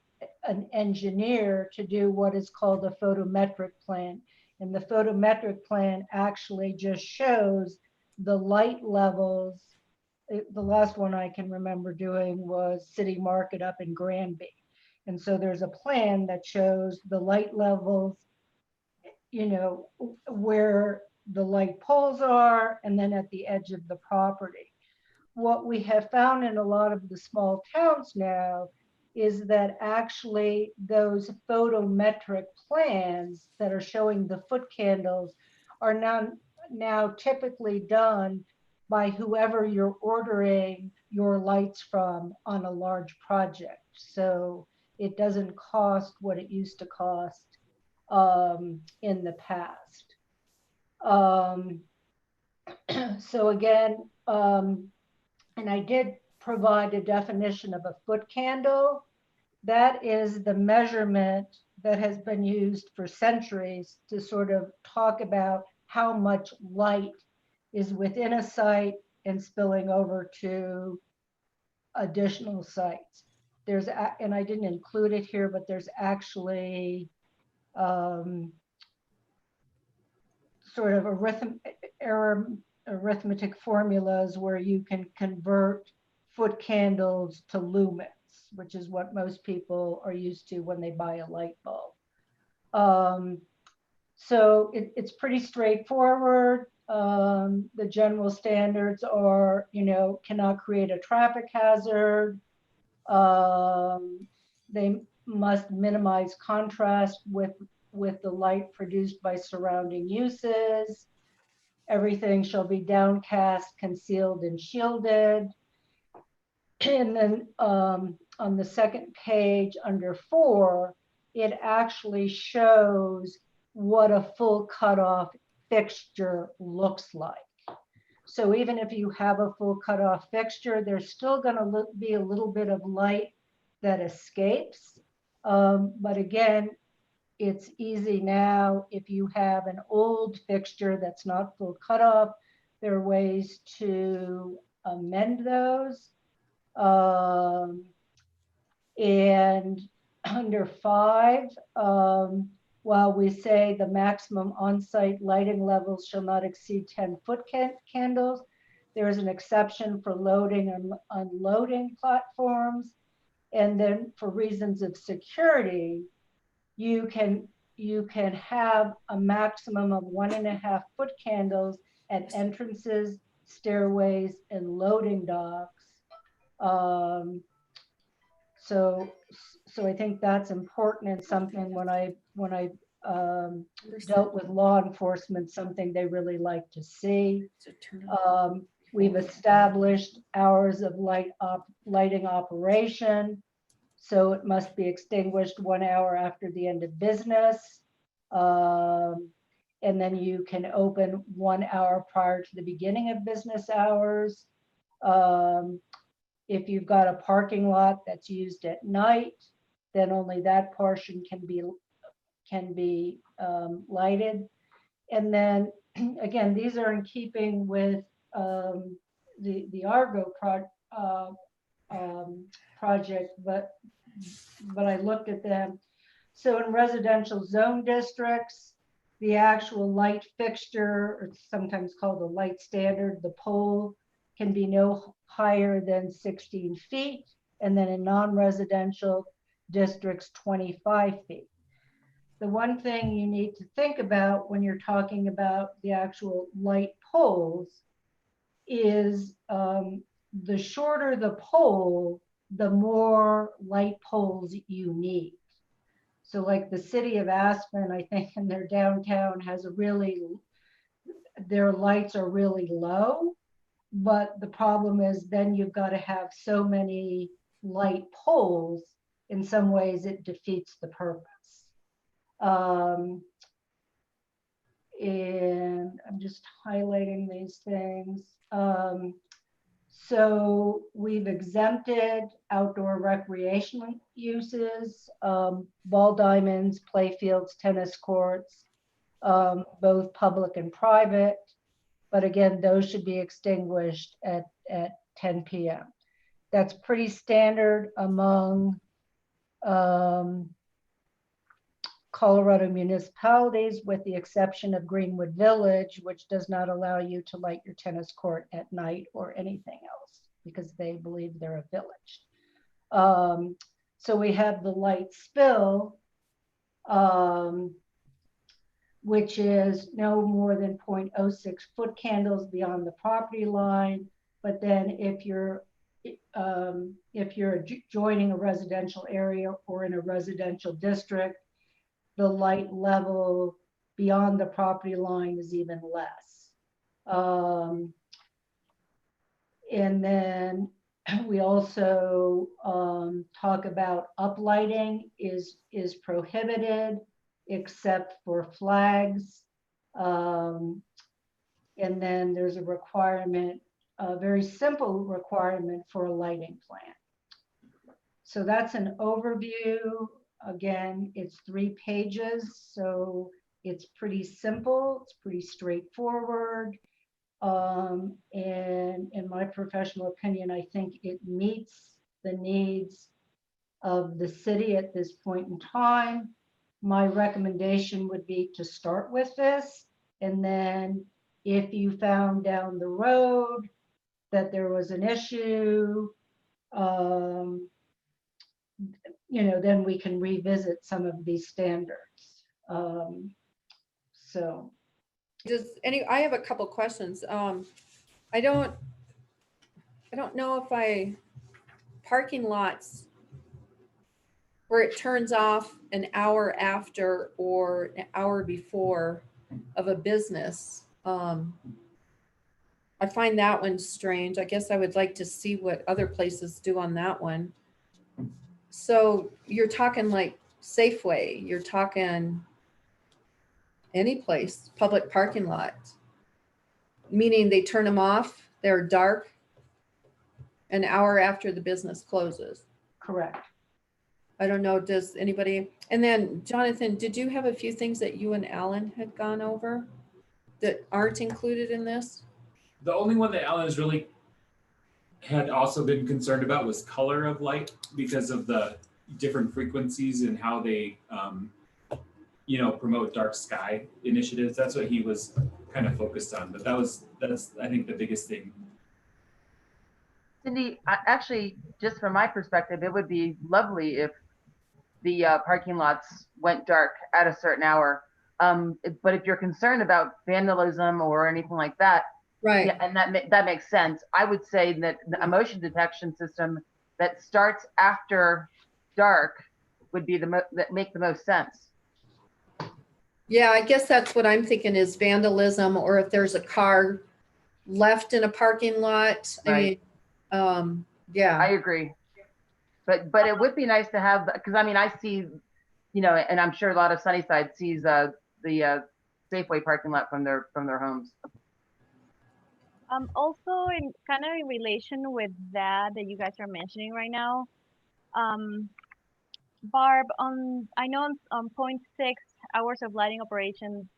S6: an engineer to do what is called a photometric plan. And the photometric plan actually just shows the light levels. The last one I can remember doing was City Market up in Granby. And so there's a plan that shows the light levels, you know, where the light poles are, and then at the edge of the property. What we have found in a lot of the small towns now is that actually those photometric plans that are showing the foot candles are now typically done by whoever you're ordering your lights from on a large project. So it doesn't cost what it used to cost in the past. So again, and I did provide a definition of a foot candle. That is the measurement that has been used for centuries to sort of talk about how much light is within a site and spilling over to additional sites. There's, and I didn't include it here, but there's actually sort of arithmetic formulas where you can convert foot candles to lumens, which is what most people are used to when they buy a light bulb. So it's pretty straightforward. The general standards are, you know, cannot create a traffic hazard. They must minimize contrast with the light produced by surrounding uses. Everything shall be downcast, concealed, and shielded. And then on the second page under 4, it actually shows what a full cutoff fixture looks like. So even if you have a full cutoff fixture, there's still going to be a little bit of light that escapes. But again, it's easy now. If you have an old fixture that's not full cutoff, there are ways to amend those. And under 5, while we say the maximum on-site lighting levels shall not exceed 10-foot candles, there is an exception for loading and unloading platforms. And then for reasons of security, you can have a maximum of 1.5-foot candles at entrances, stairways, and loading docks. So I think that's important, and something when I dealt with law enforcement, something they really like to see. We've established hours of lighting operation. So it must be extinguished 1 hour after the end of business. And then you can open 1 hour prior to the beginning of business hours. If you've got a parking lot that's used at night, then only that portion can be lighted. And then again, these are in keeping with the Argo project, but I looked at them. So in residential zone districts, the actual light fixture, or sometimes called the light standard, the pole can be no higher than 16 feet. And then in non-residential, districts 25 feet. The one thing you need to think about when you're talking about the actual light poles is the shorter the pole, the more light poles you need. So like the city of Aspen, I think in their downtown has a really, their lights are really low, but the problem is then you've got to have so many light poles. In some ways it defeats the purpose. And I'm just highlighting these things. So we've exempted outdoor recreational uses, ball diamonds, play fields, tennis courts, both public and private. But again, those should be extinguished at 10 p.m. That's pretty standard among Colorado municipalities, with the exception of Greenwood Village, which does not allow you to light your tennis court at night or anything else because they believe they're a village. So we have the light spill, which is no more than 0.06 foot candles beyond the property line. But then if you're joining a residential area or in a residential district, the light level beyond the property line is even less. And then we also talk about uplighting is prohibited except for flags. And then there's a requirement, a very simple requirement for a lighting plan. So that's an overview. Again, it's 3 pages, so it's pretty simple, it's pretty straightforward. And in my professional opinion, I think it meets the needs of the city at this point in time. My recommendation would be to start with this, and then if you found down the road that there was an issue, you know, then we can revisit some of these standards. So.
S4: I have a couple questions. I don't know if parking lots where it turns off an hour after or an hour before of a business. I find that one strange. I guess I would like to see what other places do on that one. So you're talking like Safeway, you're talking any place, public parking lot, meaning they turn them off, they're dark an hour after the business closes.
S6: Correct.
S4: I don't know, does anybody, and then Jonathan, did you have a few things that you and Alan had gone over that aren't included in this?
S3: The only one that Alan has really had also been concerned about was color of light because of the different frequencies and how they, you know, promote dark sky initiatives. That's what he was kind of focused on, but that's I think the biggest thing.
S7: Cindy, actually, just from my perspective, it would be lovely if the parking lots went dark at a certain hour. But if you're concerned about vandalism or anything like that,
S4: right?
S7: Yeah, and that makes sense. I would say that a motion detection system that starts after dark would be that make the most sense.
S4: Yeah, I guess that's what I'm thinking is vandalism, or if there's a car left in a parking lot.
S7: Right.
S4: I mean, yeah.
S7: I agree. But it would be nice to have, because I mean, I see, you know, and I'm sure a lot of Sunnyside sees the Safeway parking lot from their homes.
S17: Also, in kind of in relation with that you guys are mentioning right now, Barb, I know on 0.6 hours of lighting operation,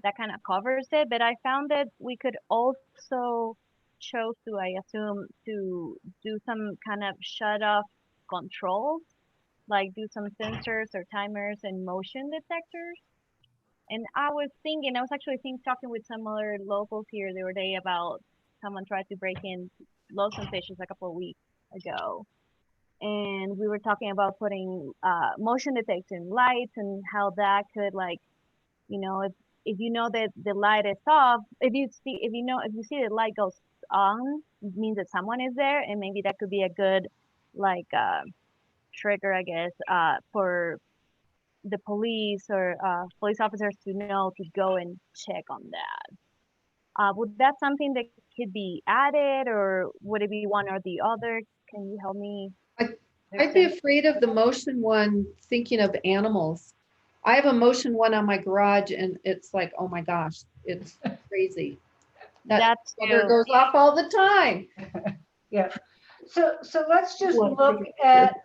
S17: that kind of covers it, but I found that we could also chose to, I assume, to do some kind of shut off controls, like do some sensors or timers and motion detectors. And I was actually talking with some other locals here the other day about someone tried to break in Lawson Fishes a couple of weeks ago. and we were talking about putting motion detection lights and how that could, like, you know, if you know that the light is off, if you see the light goes on, it means that someone is there, and maybe that could be a good, like, trigger, I guess, for the police or police officers to know to go and check on that. Would that something that could be added, or would it be one or the other? Can you help me?
S4: I'd be afraid of the motion one, thinking of animals. I have a motion one on my garage and it's like, oh my gosh, it's crazy. That motor goes off all the time.
S6: Yeah. So let's just look at,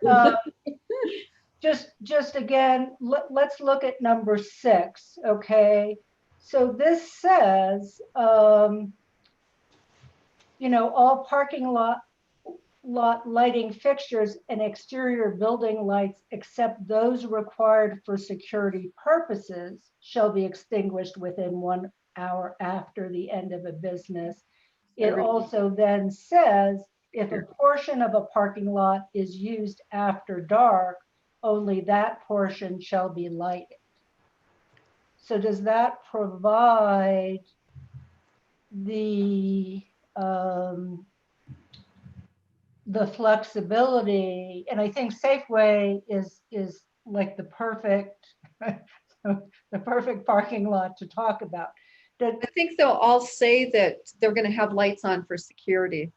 S6: just again, let's look at number 6, okay? So this says, you know, all parking lot lighting fixtures and exterior building lights, except those required for security purposes, shall be extinguished within 1 hour after the end of a business. It also then says, if a portion of a parking lot is used after dark, only that portion shall be lighted. So does that provide the flexibility? And I think Safeway is like the perfect the perfect parking lot to talk about.
S4: I think they'll all say that they're going to have lights on for security.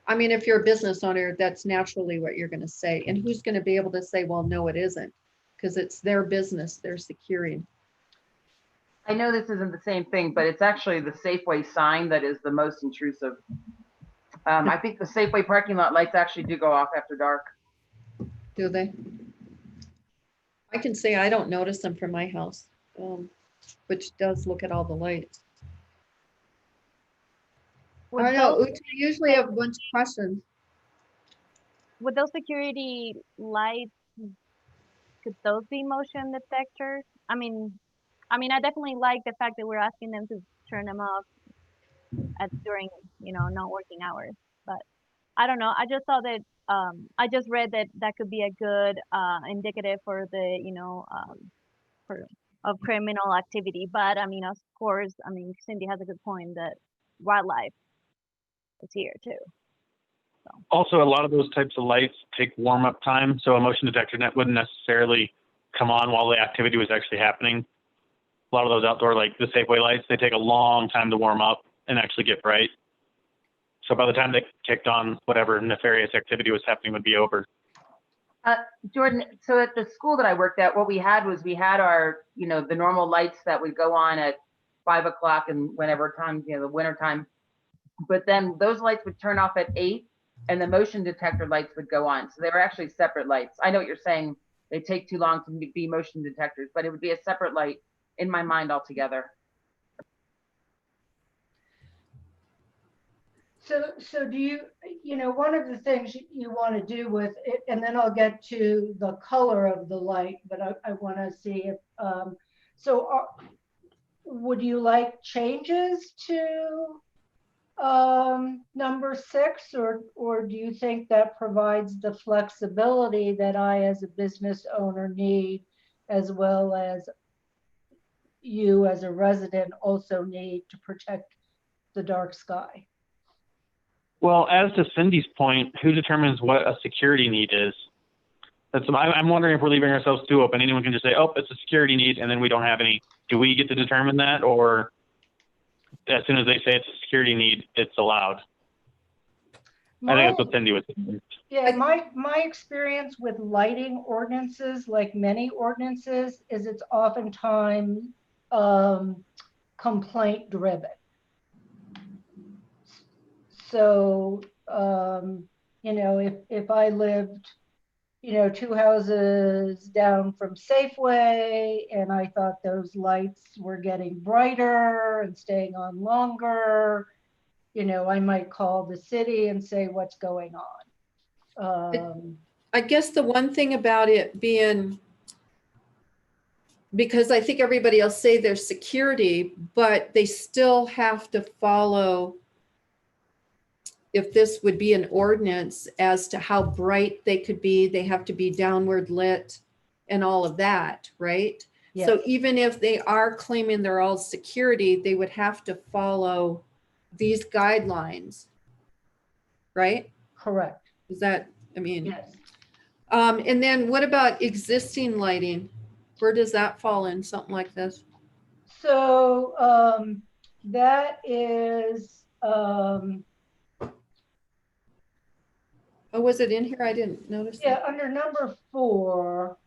S4: I mean, if you're a business owner, that's naturally what you're going to say. And who's going to be able to say, well, no, it isn't, because it's their business, they're securing.
S7: I know this isn't the same thing, but it's actually the Safeway sign that is the most intrusive. I think the Safeway parking lot lights actually do go off after dark.
S4: Do they? I can say I don't notice them from my house, which does look at all the lights. I don't know, Uta, you usually have a bunch of questions.
S17: Would those security lights, could those be motion detectors? I mean, I definitely like the fact that we're asking them to turn them off during, you know, not working hours. But I don't know. I just saw that. I just read that that could be a good indicative for the, you know, of criminal activity. But I mean, of course, I mean, Cindy has a good point that wildlife is here too.
S18: Also, a lot of those types of lights take warm-up time, so a motion detector net wouldn't necessarily come on while the activity was actually happening. A lot of those outdoor, like the Safeway lights, they take a long time to warm up and actually get bright. So by the time they kicked on, whatever nefarious activity was happening would be over.
S7: Jordan, so at the school that I worked at, what we had was we had our, you know, the normal lights that would go on at 5 o'clock and whenever time, you know, the winter time. But then those lights would turn off at 8 and the motion detector lights would go on. So they were actually separate lights. I know what you're saying. They take too long to be motion detectors, but it would be a separate light in my mind altogether.
S6: So do you, you know, one of the things you want to do with it, and then I'll get to the color of the light, but I want to see if, would you like changes to number 6, or do you think that provides the flexibility that I as a business owner need, as well as you as a resident also need to protect the dark sky?
S18: Well, as to Cindy's point, who determines what a security need is? I'm wondering if we're leaving ourselves too open. Anyone can just say, oh, it's a security need, and then we don't have any. Do we get to determine that, or as soon as they say it's a security need, it's allowed? I think that's what Cindy was saying.
S6: Yeah, my experience with lighting ordinances, like many ordinances, is it's oftentimes complaint driven. So, you know, if I lived, you know, 2 houses down from Safeway, and I thought those lights were getting brighter and staying on longer, you know, I might call the city and say, what's going on?
S4: I guess the one thing about it being, because I think everybody else say there's security, but they still have to follow. if this would be an ordinance as to how bright they could be, they have to be downward lit and all of that, right? So
S6: Yes.
S4: even if they are claiming they're all security, they would have to follow these guidelines, right?
S6: Correct.
S4: Is that, I mean,
S6: Yes.
S4: and then what about existing lighting? Where does that fall in something like this?
S6: So that is,
S4: Oh, was it in here? I didn't notice.
S6: yeah,
S4: that.
S6: under number 4,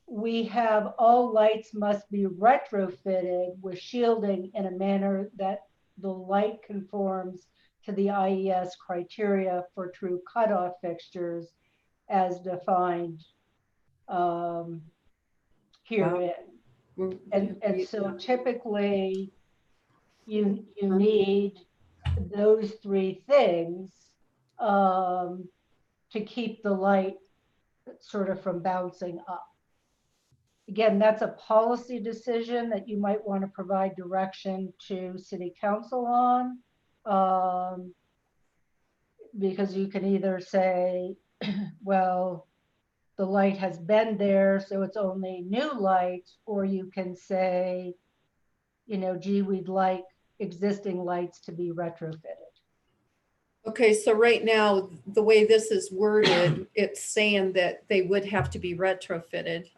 S6: we have all lights must be retrofitted with shielding in a manner that the light conforms to the IES criteria for true cutoff fixtures as defined herein. And so typically you need those 3 things to keep the light sort of from bouncing up. Again, that's a policy decision that you might want to provide direction to City Council on, because you can either say, well, the light has been there, so it's only new light, or you can say, you know, gee, we'd like existing lights to be retrofitted.
S4: Okay, so right now, the way this is worded, it's saying that they would have to be retrofitted.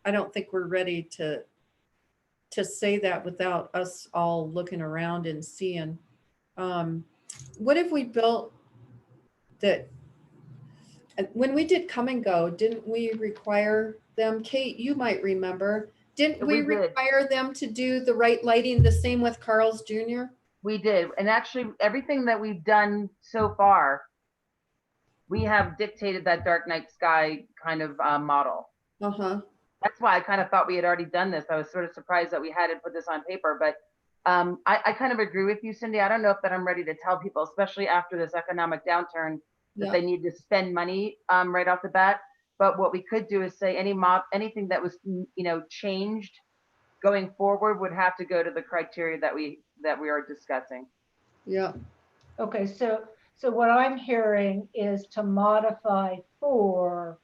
S4: I don't think we're ready to say that without us all looking around and seeing. What if we built that? When we did Come and Go, didn't we require them? Kate, you might remember. Didn't we
S7: We did.
S4: require them to do the right lighting? The same with Carl's Jr.?
S7: We did. And actually, everything that we've done so far, we have dictated that dark night sky kind of model.
S4: Uh-huh.
S7: That's why I kind of thought we had already done this. I was sort of surprised that we hadn't put this on paper, but I kind of agree with you, Cindy. I don't know if that I'm ready to tell people, especially after this economic downturn, that
S4: Yeah.
S7: they need to spend money right off the bat. But what we could do is say anything that was, you know, changed going forward would have to go to the criteria that we are discussing.
S4: Yeah.
S6: Okay, so what I'm hearing is to modify 4,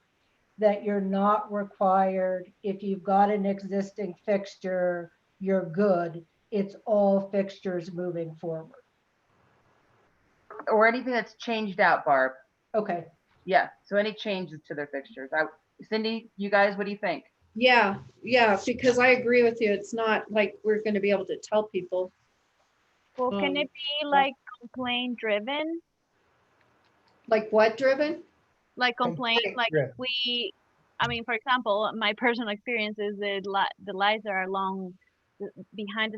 S6: that you're not required, if you've got an existing fixture, you're good. It's all fixtures moving forward.
S7: Or anything that's changed out, Barb.
S6: Okay.
S7: Yeah, so any changes to their fixtures. Cindy, you guys, what do you think?
S4: Yeah, because I agree with you. It's not like we're going to be able to tell people.
S17: Well, can it be like complaint driven?
S4: Like what driven?
S17: Like complaint, like
S2: driven.
S17: I mean, for example, my personal experience is that the lights that are along behind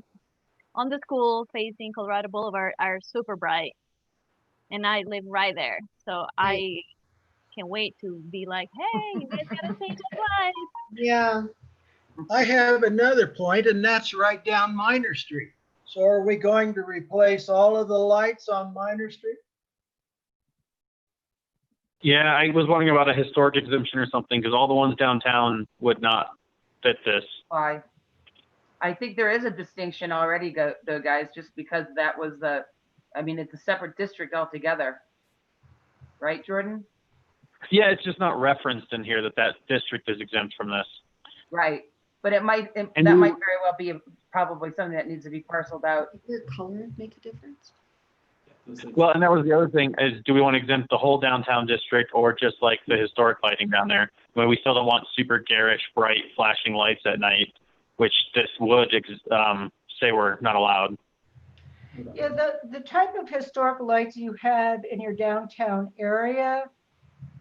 S17: on the school facing Colorado Boulevard are super bright. And I live right there. So I can't wait to be like, hey, you guys gotta change the lights.
S4: Yeah.
S2: I have another point, and that's right down Minor Street. So are we going to replace all of the lights on Minor Street?
S18: Yeah, I was wondering about a historic exemption or something, because all the ones downtown would not fit this.
S7: Why? I think there is a distinction already, though, guys, just because that was it's a separate district altogether. Right, Jordan?
S18: Yeah, it's just not referenced in here that district is exempt from this.
S7: Right. But that might very well be probably something that needs to be parceled out.
S4: Does your color make a difference?
S18: Well, and that was the other thing is, do we want to exempt the whole downtown district or just like the historic lighting down there? I mean, we still don't want super garish, bright, flashing lights at night, which this would say we're not allowed.
S6: Yeah, the type of historic lights you had in your downtown area,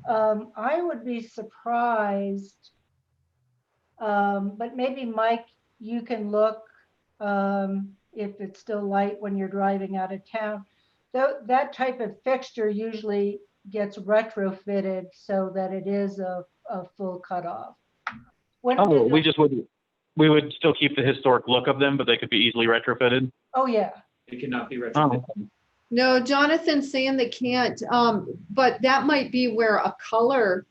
S6: I would be surprised, but maybe Mike, you can look if it's still light when you're driving out of town. That type of fixture usually gets retrofitted so that it is a full cutoff.
S18: We would still keep the historic look of them, but they could be easily retrofitted.
S6: Oh, yeah.
S3: It cannot be retrofitted.
S4: No, Jonathan's saying they can't, but that might be where a color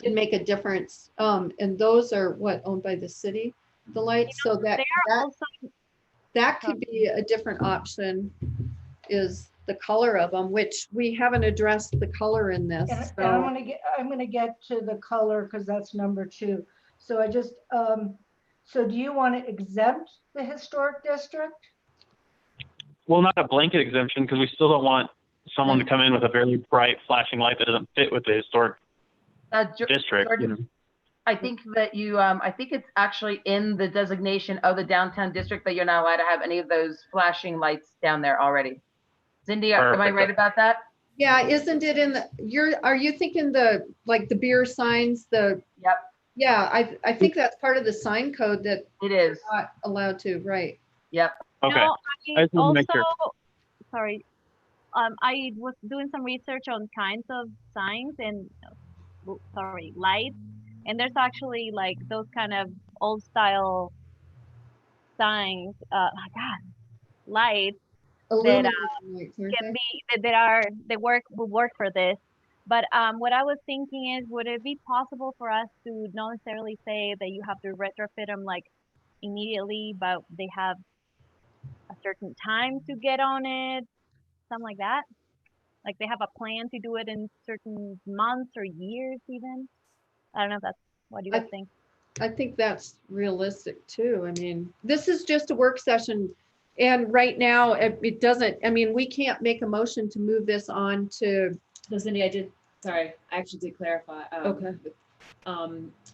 S4: can make a difference. And those are owned by the city, the lights, so that could be a different option, is the color of them, which we haven't addressed the color in this.
S6: And
S4: So
S6: I'm gonna get to the color because that's number 2. So I just, so do you want to exempt the historic district?
S18: Well, not a blanket exemption, because we still don't want someone to come in with a very bright flashing light that doesn't fit with the historic district.
S7: George,
S18: You know?
S7: I think that I think it's actually in the designation of the downtown district that you're not allowed to have any of those flashing lights down there already. Cindy, am I
S18: Perfect.
S7: right about that?
S4: yeah, isn't it in the, are you thinking like the beer signs,
S7: Yep,
S4: yeah, I think that's part of the sign code that
S7: it is.
S4: not allowed to, right?
S7: Yep.
S18: Okay.
S17: No,
S18: I just wanted to make sure.
S17: sorry, I was doing some research on kinds of signs and, lights, and there's actually like those kind of old style signs, lights that
S4: Illuminating lights, aren't
S17: can
S4: they?
S17: be that will work for this. But what I was thinking is, would it be possible for us to not necessarily say that you have to retrofit them like immediately, but they have a certain time to get on it, something like that? Like they have a plan to do it in certain months or years even? I don't know if that's what you guys think.
S4: I think that's realistic too. I mean, this is just a work session. And right now it doesn't, I mean, we can't make a motion to move this on to,
S15: So Cindy, I actually did clarify.
S4: Okay.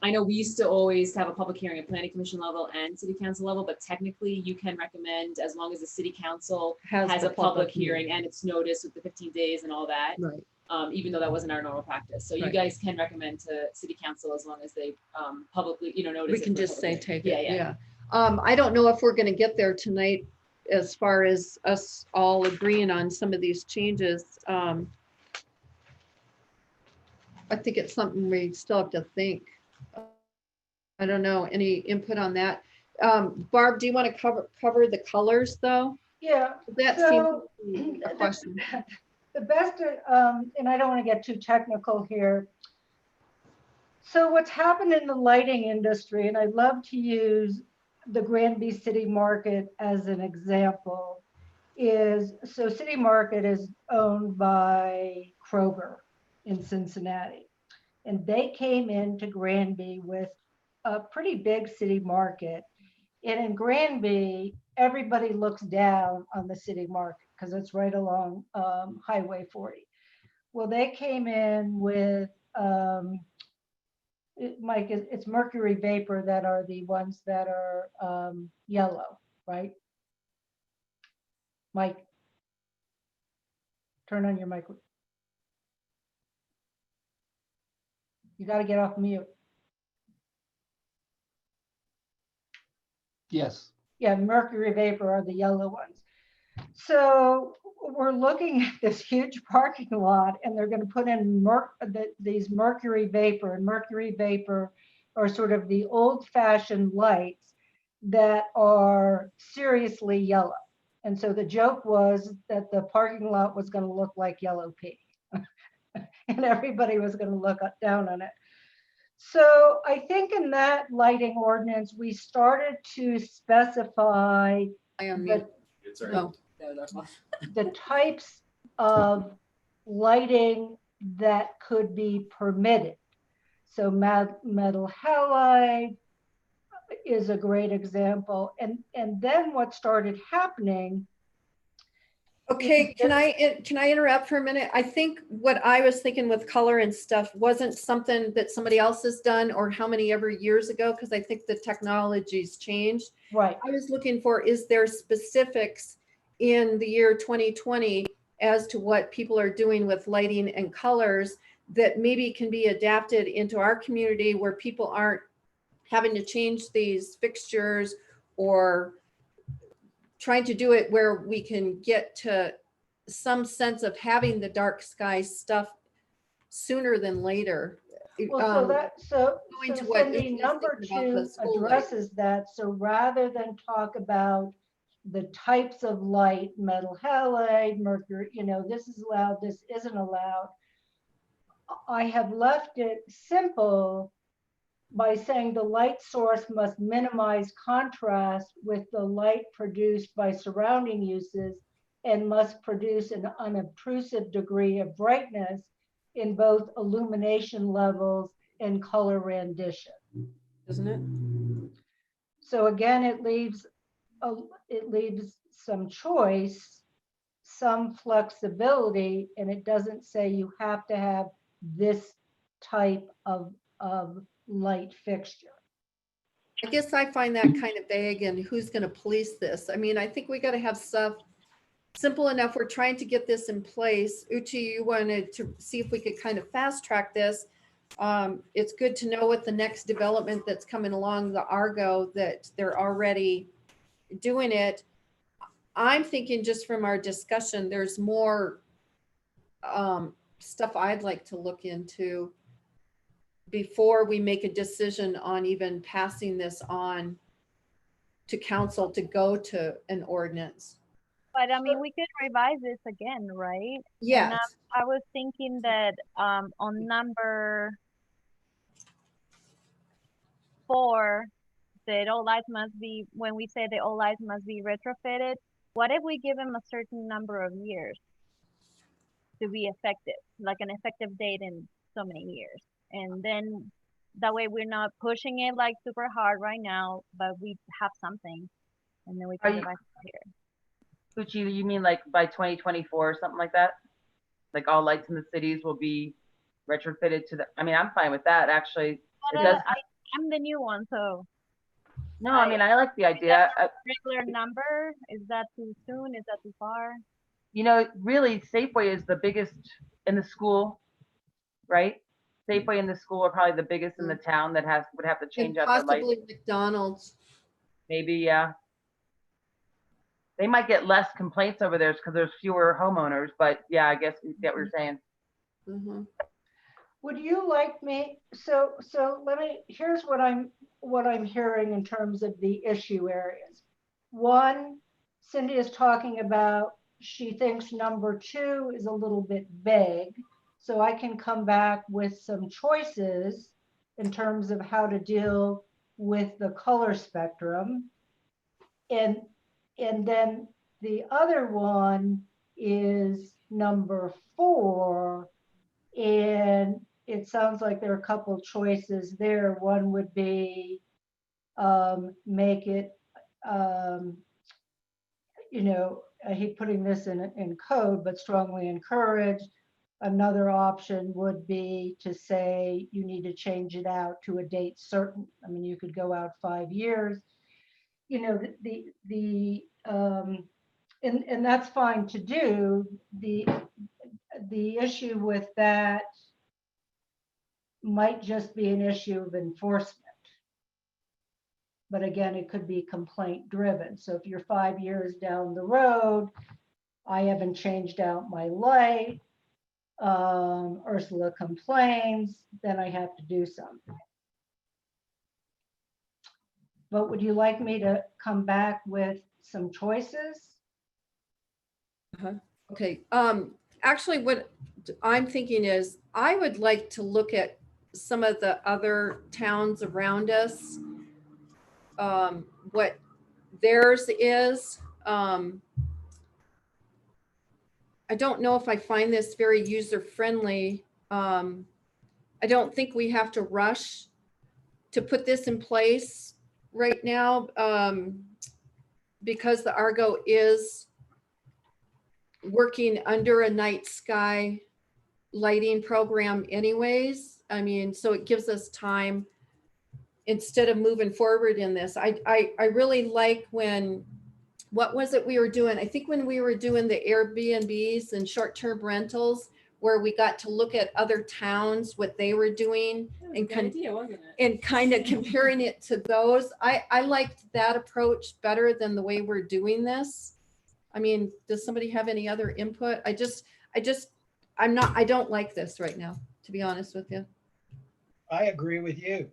S15: I know we used to always have a public hearing at planning commission level and city council level, but technically you can recommend as long as the city council has
S4: the
S15: a public hearing and it's noticed with the 15 days and all that.
S4: right.
S15: Even though that wasn't our normal practice. So you
S4: Right.
S15: guys can recommend to city council as long as they publicly, notice.
S4: We
S15: it
S4: can
S15: for a
S4: just
S15: public
S4: say
S15: hearing.
S4: take it,
S15: Yeah.
S4: yeah. I don't know if we're gonna get there tonight as far as us all agreeing on some of these changes. I think it's something we still have to think. I don't know, any input on that? Barb, do you want to cover the colors though?
S6: Yeah.
S4: That
S6: So
S4: seems a question.
S6: the best, and I don't want to get too technical here. So what's happened in the lighting industry, and I love to use the Granby City Market as an example, is so City Market is owned by Kroger in Cincinnati. And they came into Granby with a pretty big city market. And in Granby, everybody looks down on the city market because it's right along Highway 40. Well, they came in with, Mike, it's mercury vapor that are the ones that are yellow, right? Mike, turn on your mic. You got to get off mute.
S16: Yes.
S6: Yeah, mercury vapor are the yellow ones. So we're looking at this huge parking lot and they're going to put in these mercury vapor, and mercury vapor are sort of the old fashioned lights that are seriously yellow. And so the joke was that the parking lot was going to look like yellow pea and everybody was going to look down on it. So I think in that lighting ordinance, we started to specify the types of lighting that could be permitted. So metal halide is a great example. And then what started happening.
S4: Okay, can I interrupt for a minute? I think what I was thinking with color and stuff wasn't something that somebody else has done or how many ever years ago, because I think the technology's changed.
S6: Right.
S4: I was looking for, is there specifics in the year 2020 as to what people are doing with lighting and colors that maybe can be adapted into our community where people aren't having to change these fixtures or trying to do it where we can get to some sense of having the dark sky stuff sooner than later.
S6: Well, so
S4: going to
S6: what
S4: what
S6: Cindy,
S4: Izzy's
S6: number
S4: thinking about the
S6: 2
S4: school light.
S6: addresses that. So rather than talk about the types of light, metal halide, mercury, this is allowed, this isn't allowed. I have left it simple by saying the light source must minimize contrast with the light produced by surrounding uses and must produce an unobtrusive degree of brightness in both illumination levels and color rendition.
S4: Isn't it?
S6: So again, it leaves some choice, some flexibility, and it doesn't say you have to have this type of light fixture.
S4: I guess I find that kind of vague, and who's going to police this? I mean, I think we got to have stuff simple enough. We're trying to get this in place. Uchi, you wanted to see if we could kind of fast track this. It's good to know what the next development that's coming along, the Argo, that they're already doing it. I'm thinking just from our discussion, there's more stuff I'd like to look into before we make a decision on even passing this on to council to go to an ordinance.
S17: But I mean, we could revise this again, right?
S4: Yes.
S17: And I was thinking that on number 4, that all lights must be, when we say that all lights must be retrofitted, what if we give them a certain number of years to be effective, like an effective date in so many years? And then that way we're not pushing it like super hard right now, but we have something, and then we can revise it here.
S7: Uchi, you mean like by 2024 or something like that? Like all lights in the cities will be retrofitted to the, I mean, I'm fine with that, actually.
S17: But,
S7: It does,
S17: I'm the new one, so.
S7: no, I mean, I like the idea.
S17: Regular number, is that too soon? Is that too far?
S7: You know, really, Safeway is the biggest in the school, right? Safeway in the school are probably the biggest in the town that would have to change
S4: And
S7: out their lights.
S4: possibly McDonald's.
S7: Maybe, yeah. They might get less complaints over there because there's fewer homeowners, but yeah, I guess you get what you're saying.
S4: Mm-hmm.
S6: Would you like me, so let me, here's what I'm hearing in terms of the issue areas. One, Cindy is talking about, she thinks number 2 is a little bit vague. So I can come back with some choices in terms of how to deal with the color spectrum. And then the other one is number 4. And it sounds like there are a couple choices there. One would be make it, you know, he's putting this in code, but strongly encouraged. Another option would be to say you need to change it out to a date certain. I mean, you could go out 5 years. You know, and that's fine to do. The issue with that might just be an issue of enforcement. But again, it could be complaint driven. So if you're 5 years down the road, I haven't changed out my light, Ursula complains, then I have to do something. But would you like me to come back with some choices?
S4: Okay. Actually, what I'm thinking is I would like to look at some of the other towns around us, what theirs is. I don't know if I find this very user friendly. I don't think we have to rush to put this in place right now, because the Argo is working under a night sky lighting program anyways. I mean, so it gives us time instead of moving forward in this. I really like when, what was it we were doing? I think when we were doing the Airbnbs and short-term rentals, where we got to look at other towns, what they were doing, and kind of comparing it to those. I liked that approach better than the way we're doing this. I mean, does somebody have any other input? I don't like this right now, to be honest with you.
S2: I agree with you.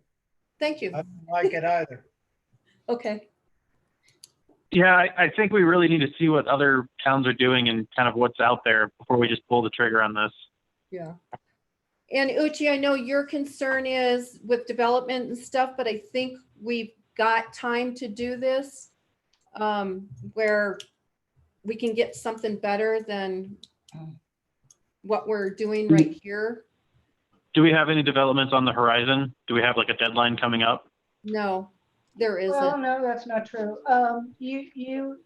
S4: Thank you.
S2: I don't like it either.
S4: Okay.
S18: Yeah, I think we really need to see what other towns are doing and kind of what's out there before we just pull the trigger on this.
S4: Yeah. And Uchi, I know your concern is with development and stuff, but I think we've got time to do this, where we can get something better than what we're doing right here.
S18: Do we have any developments on the horizon? Do we have like a deadline coming up?
S4: No, there
S6: Well,
S4: isn't.
S6: no, that's not true.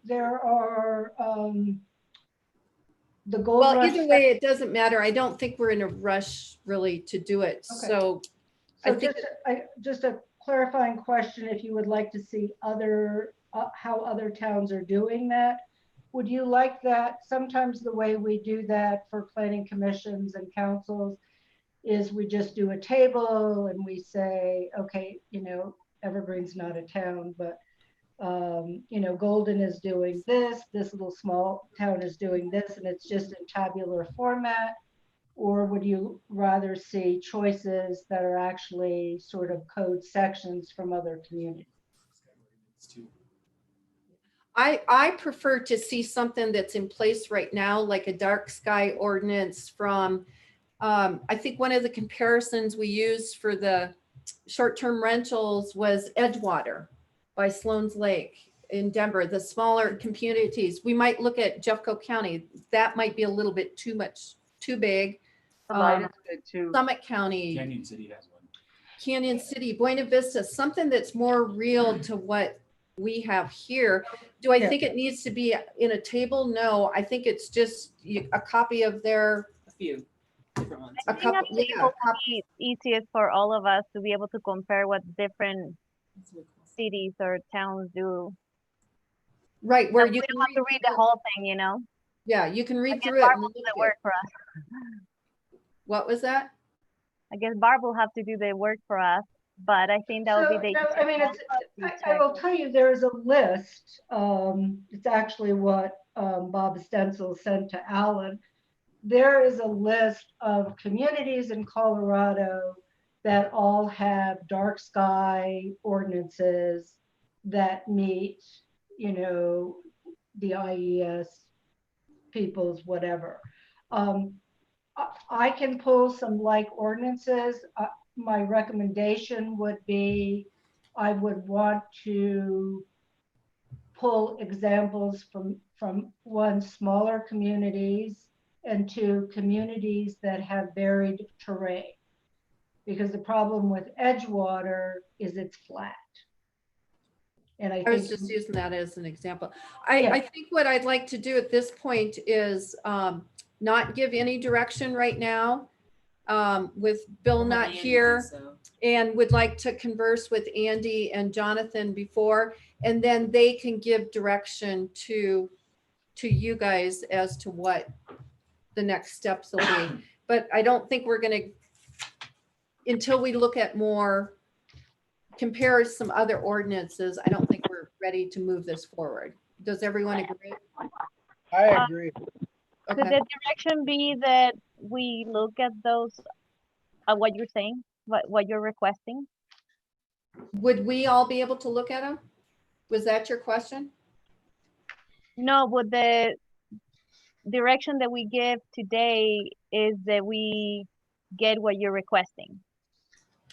S6: There are, the Gold
S4: Well,
S6: Rush.
S4: either way, it doesn't matter. I don't think we're in a rush really to do it.
S6: Okay.
S4: So I
S6: So
S4: think
S6: just a clarifying question, if you would like to see other, how other towns are doing that. Would you like that? Sometimes the way we do that for planning commissions and councils is we just do a table and we say, okay, Evergreen's not a town, but Golden is doing this little small town is doing this, and it's just in tabular format. Or would you rather see choices that are actually sort of code sections from other communities?
S4: I prefer to see something that's in place right now, like a dark sky ordinance from, I think one of the comparisons we used for the short-term rentals was Edgewater by Sloan's Lake in Denver, the smaller communities. We might look at Jeffco County. That might be a little bit too big.
S7: Light is good too.
S4: Summit County.
S3: Canyon City has one.
S4: Canyon City, Buena Vista, something that's more real to what we have here. Do I think it needs to be in a table? No, I think it's just a copy of their.
S15: A few different ones.
S17: I think a table would be easiest for all of us to be able to compare what different cities or towns do.
S4: Right, where
S17: So
S4: you
S17: we
S4: can
S17: don't have to read the whole thing,
S4: Yeah, you can read
S17: I guess
S4: through it.
S17: Barb
S4: and
S17: will do
S4: look
S17: the
S4: at
S17: work
S4: it.
S17: for us.
S4: What was that?
S17: I guess Barb will have to do the work for us, but I think that would be the.
S6: No, I mean, I will tell you, there's a list. It's actually what Bob Stencil sent to Alan. There is a list of communities in Colorado that all have dark sky ordinances that meet, the IES people's whatever. I can pull some like ordinances. My recommendation would be, I would want to pull examples from one, smaller communities, and two, communities that have varied terrain. Because the problem with Edgewater is it's flat. And I
S4: was
S6: think
S4: just using that as an example. I think what I'd like to do at this point is not give any direction right now with Bill
S15: We'll have
S4: not
S15: Andy do
S4: here,
S15: so.
S4: and would like to converse with Andy and Jonathan before, and then they can give direction to you guys as to what the next steps will be. But I don't think we're going to, until we look at more, compare some other ordinances, I don't think we're ready to move this forward. Does everyone agree?
S2: I agree.
S17: Could the direction be that we look at those, what you're saying, what you're requesting?
S4: Would we all be able to look at them? Was that your question?
S17: No, would the direction that we give today is that we get what you're requesting?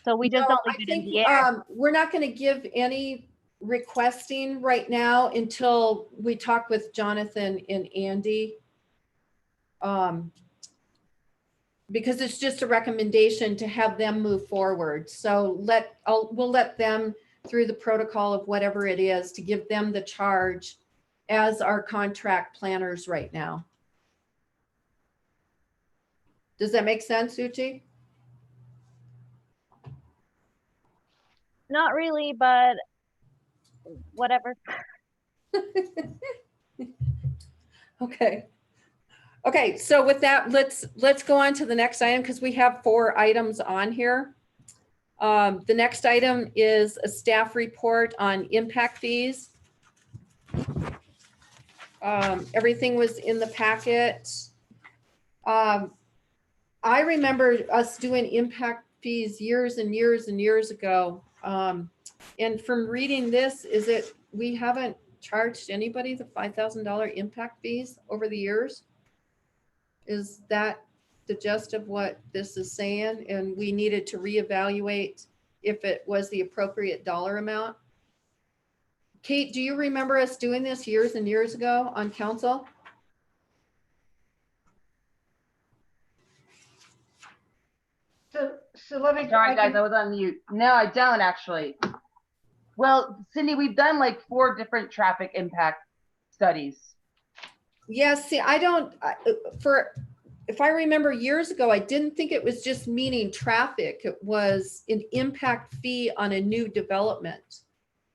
S17: So we just
S4: No,
S17: don't
S4: I
S17: leave it in
S4: think,
S17: the air.
S4: we're not going to give any requesting right now until we talk with Jonathan and Andy. Because it's just a recommendation to have them move forward. So we'll let them through the protocol of whatever it is to give them the charge as our contract planners right now. Does that make sense, Uchi?
S17: Not really, but whatever.
S4: Okay. Okay, so with that, let's go on to the next item because we have 4 items on here. The next item is a staff report on impact fees. Everything was in the packet. I remember us doing impact fees years and years and years ago. And from reading this, we haven't charged anybody the $5,000 impact fees over the years? Is that the gist of what this is saying? And we needed to reevaluate if it was the appropriate dollar amount? Kate, do you remember us doing this years and years ago on council?
S6: So let me.
S7: Sorry, guys, I was on mute. No, I don't actually. Well, Cindy, we've done like 4 different traffic impact studies.
S4: Yeah, see, if I remember years ago, I didn't think it was just meaning traffic. It was an impact fee on a new development,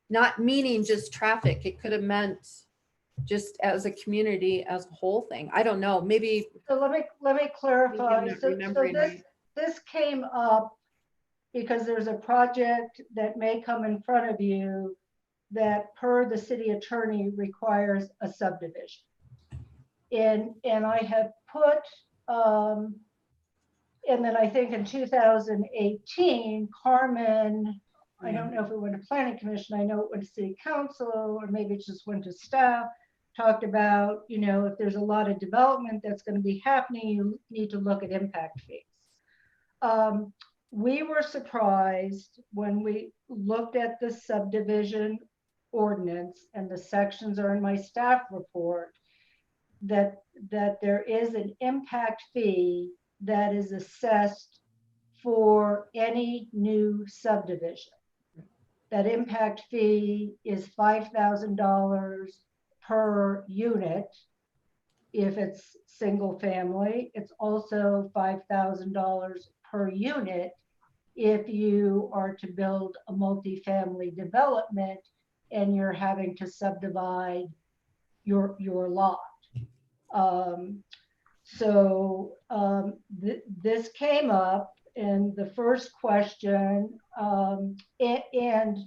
S4: not meaning just traffic. It could have meant just as a community as a whole thing. I don't know, maybe.
S6: So let me clarify.
S4: not
S6: So
S4: remembering right.
S6: this came up because there's a project that may come in front of you that per the city attorney requires a subdivision. And I have put, and then I think in 2018, Carmen, I don't know if it went to planning commission, I know it went to city council, or maybe it just went to staff, talked about, you know, if there's a lot of development that's going to be happening, you need to look at impact fees. We were surprised when we looked at the subdivision ordinance, and the sections are in my staff report, that there is an impact fee that is assessed for any new subdivision. That impact fee is $5,000 per unit. If it's single family, it's also $5,000 per unit if you are to build a multifamily development and you're having to subdivide your lot. This came up in the first question, and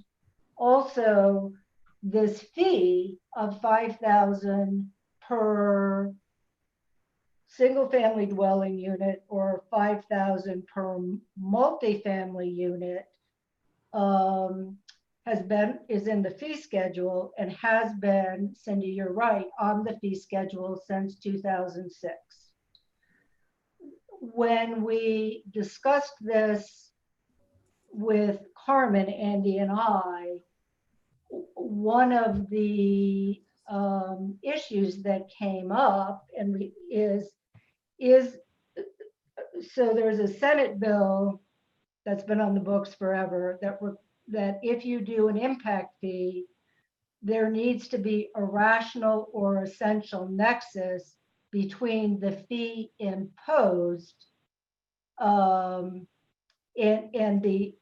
S6: also this fee of $5,000 per single family dwelling unit or $5,000 per multifamily unit is in the fee schedule and has been, Cindy, you're right, on the fee schedule since 2006. When we discussed this with Carmen, Andy, and I, one of the issues that came up is so there's a Senate bill that's been on the books forever that if you do an impact fee, there needs to be a rational or essential nexus between the fee imposed and the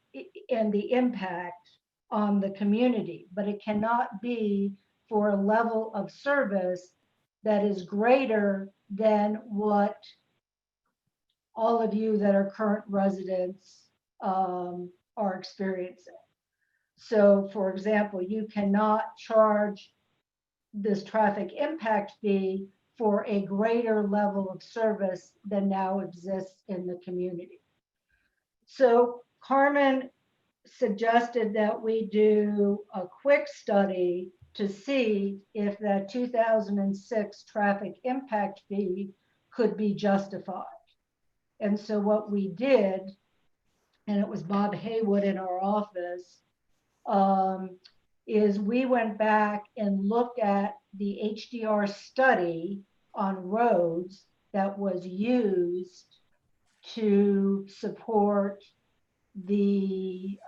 S6: impact on the community, but it cannot be for a level of service that is greater than what all of you that are current residents are experiencing. So for example, you cannot charge this traffic impact fee for a greater level of service than now exists in the community. So Carmen suggested that we do a quick study to see if that 2006 traffic impact fee could be justified. And so what we did, and it was Bob Haywood in our office, is we went back and looked at the HDR study on roads that was used to support the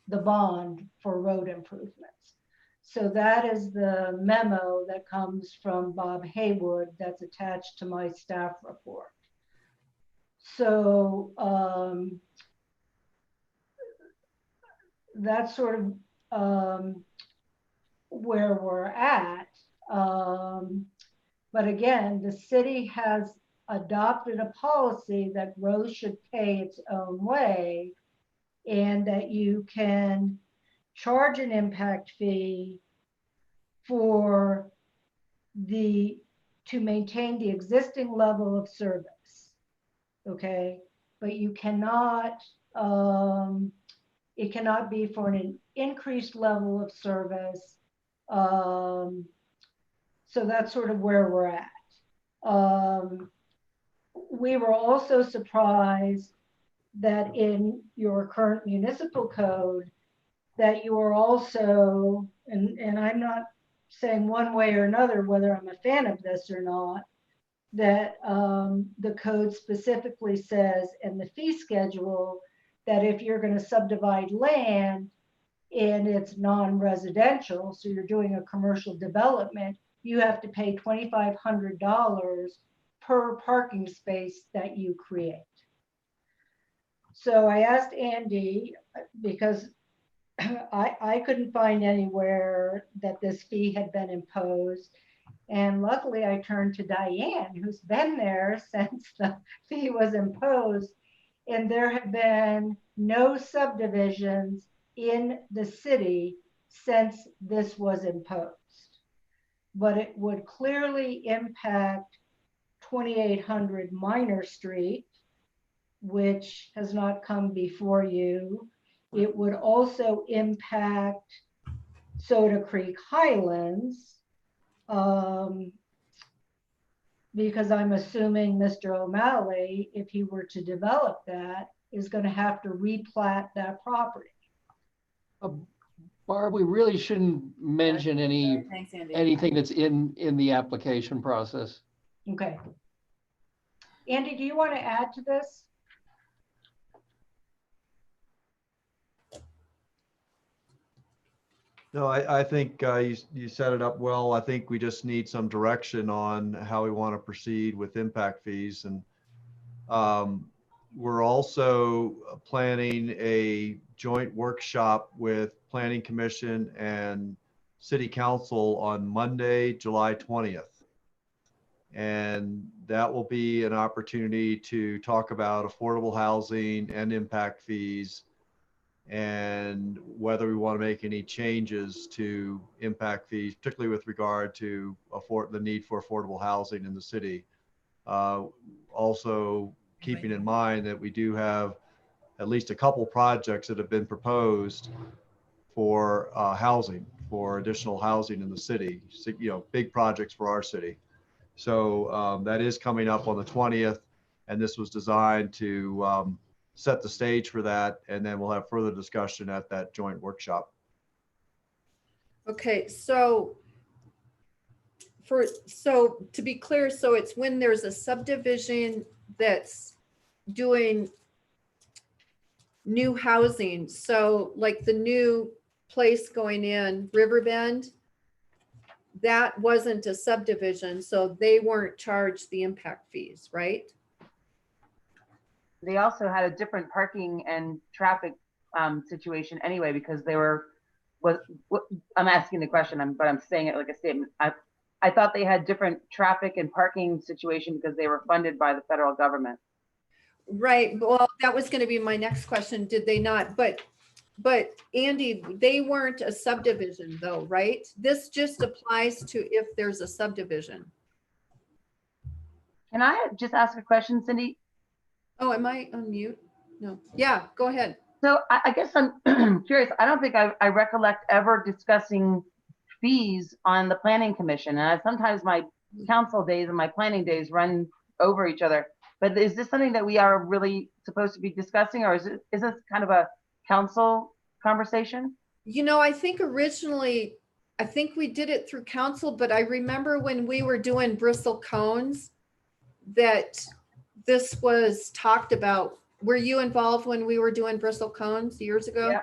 S6: bond for road improvements. So that is the memo that comes from Bob Haywood that's attached to my staff report. So that's sort of where we're at. But again, the city has adopted a policy that roads should pay its own way, and that you can charge an impact fee to maintain the existing level of service. Okay, but you cannot, it cannot be for an increased level of service. So that's sort of where we're at. We were also surprised that in your current municipal code that you are also, and I'm not saying one way or another whether I'm a fan of this or not, that the code specifically says in the fee schedule that if you're going to subdivide land and it's non-residential, so you're doing a commercial development, you have to pay $2,500 per parking space that you create. So I asked Andy, because I couldn't find anywhere that this fee had been imposed. And luckily I turned to Diane, who's been there since the fee was imposed. And there have been no subdivisions in the city since this was imposed. But it would clearly impact 2800 Minor Street, which has not come before you. It would also impact Soda Creek Highlands, because I'm assuming Mr. O'Malley, if he were to develop that, is going to have to replat that property.
S19: Barb, we really shouldn't mention
S15: Thanks, Andy.
S19: anything that's in the application process.
S6: Okay. Andy, do you want to add to this?
S13: No, I think you set it up well. I think we just need some direction on how we want to proceed with impact fees. And we're also planning a joint workshop with Planning Commission and City Council on Monday, July 20th. And that will be an opportunity to talk about affordable housing and impact fees, and whether we want to make any changes to impact fees, particularly with regard to the need for affordable housing in the city. Also keeping in mind that we do have at least a couple projects that have been proposed for housing, for additional housing in the city, so, you know, big projects for our city. So that is coming up on the 20th, and this was designed to set the stage for that, and then we'll have further discussion at that joint workshop.
S4: Okay, so to be clear, so it's when there's a subdivision that's doing new housing. So like the new place going in Riverbend, that wasn't a subdivision, so they weren't charged the impact fees, right?
S7: They also had a different parking and traffic situation anyway, because they were, I'm asking the question, but I'm saying it like a statement. I thought they had different traffic and parking situation because they were funded by the federal government.
S4: Right, well, that was gonna be my next question, did they not? But Andy, they weren't a subdivision though, right? This just applies to if there's a subdivision.
S7: Can I just ask a question, Cindy?
S4: Oh, am I on mute? No. Yeah, go ahead.
S7: So I guess I'm curious. I don't think I recollect ever discussing fees on the Planning Commission. And sometimes my council days and my planning days run over each other. But is this something that we are really supposed to be discussing, or is this kind of a council conversation?
S4: You know, I think originally, I think we did it through council, but I remember when we were doing Bristol Cones that this was talked about. Were you involved when we were doing Bristol Cones years ago?
S7: Yeah.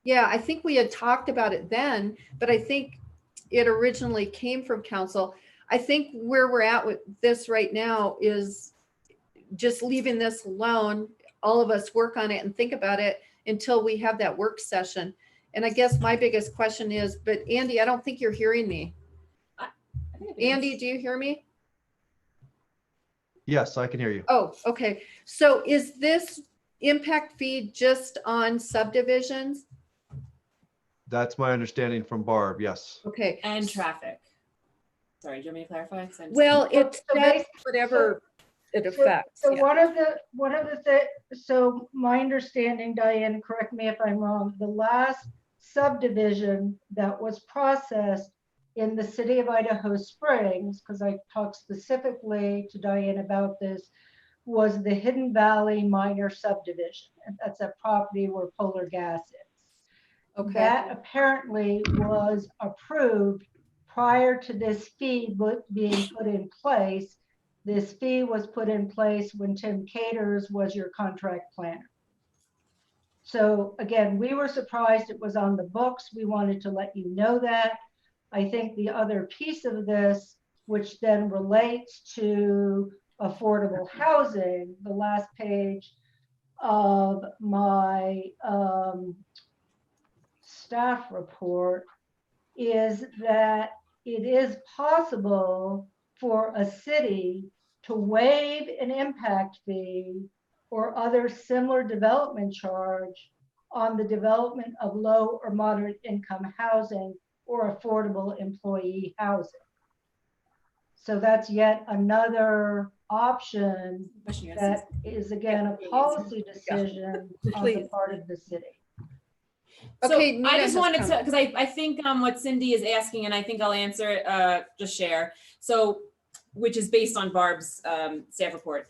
S4: Yeah, I think we had talked about it then, but I think it originally came from council. I think where we're at with this right now is just leaving this alone. All of us work on it and think about it until we have that work session. And I guess my biggest question is, but Andy, I don't think you're hearing me. Andy, do you hear me?
S13: Yes, I can hear you.
S4: Oh, okay. So is this impact fee just on subdivisions?
S13: That's my understanding from Barb, yes.
S4: Okay.
S15: And traffic. Sorry, do you want me to clarify? 'Cause I'm-
S4: Well, it's
S6: So
S4: whatever it affects.
S6: So
S4: yeah.
S6: one of the things, so my understanding, Diane, correct me if I'm wrong, the last subdivision that was processed in the city of Idaho Springs, because I talked specifically to Diane about this, was the Hidden Valley Minor Subdivision. And that's a property where Polar Gas is.
S4: Okay.
S6: That apparently was approved prior to this fee being put in place, This fee was put in place when Tim Caters was your contract planner. So again, we were surprised it was on the books. We wanted to let you know that. I think the other piece of this, which then relates to affordable housing, the last page of my staff report, is that it is possible for a city to waive an impact fee or other similar development charge on the development of low or moderate income housing or affordable employee housing. So that's yet another option that is again a policy decision on the part of the city.
S4: Okay,
S15: So
S4: Nina
S15: I just
S4: has
S15: wanted to,
S4: comment.
S15: because I think what Cindy is asking, and I think I'll answer it, just share. So, which is based on Barb's staff report.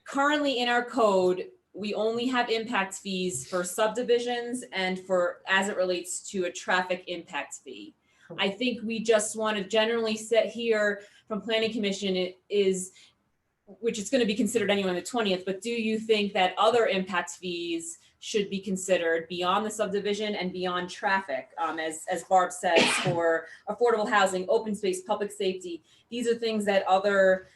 S15: Currently in our code, we only have impact fees for subdivisions and for, as it relates to a traffic impact fee. I think we just want to generally set here from Planning Commission is, which is going to be considered anyway on the 20th, but do you think that other impact fees should be considered beyond the subdivision and beyond traffic? As Barb says, for affordable housing, open space, public safety, these are things that other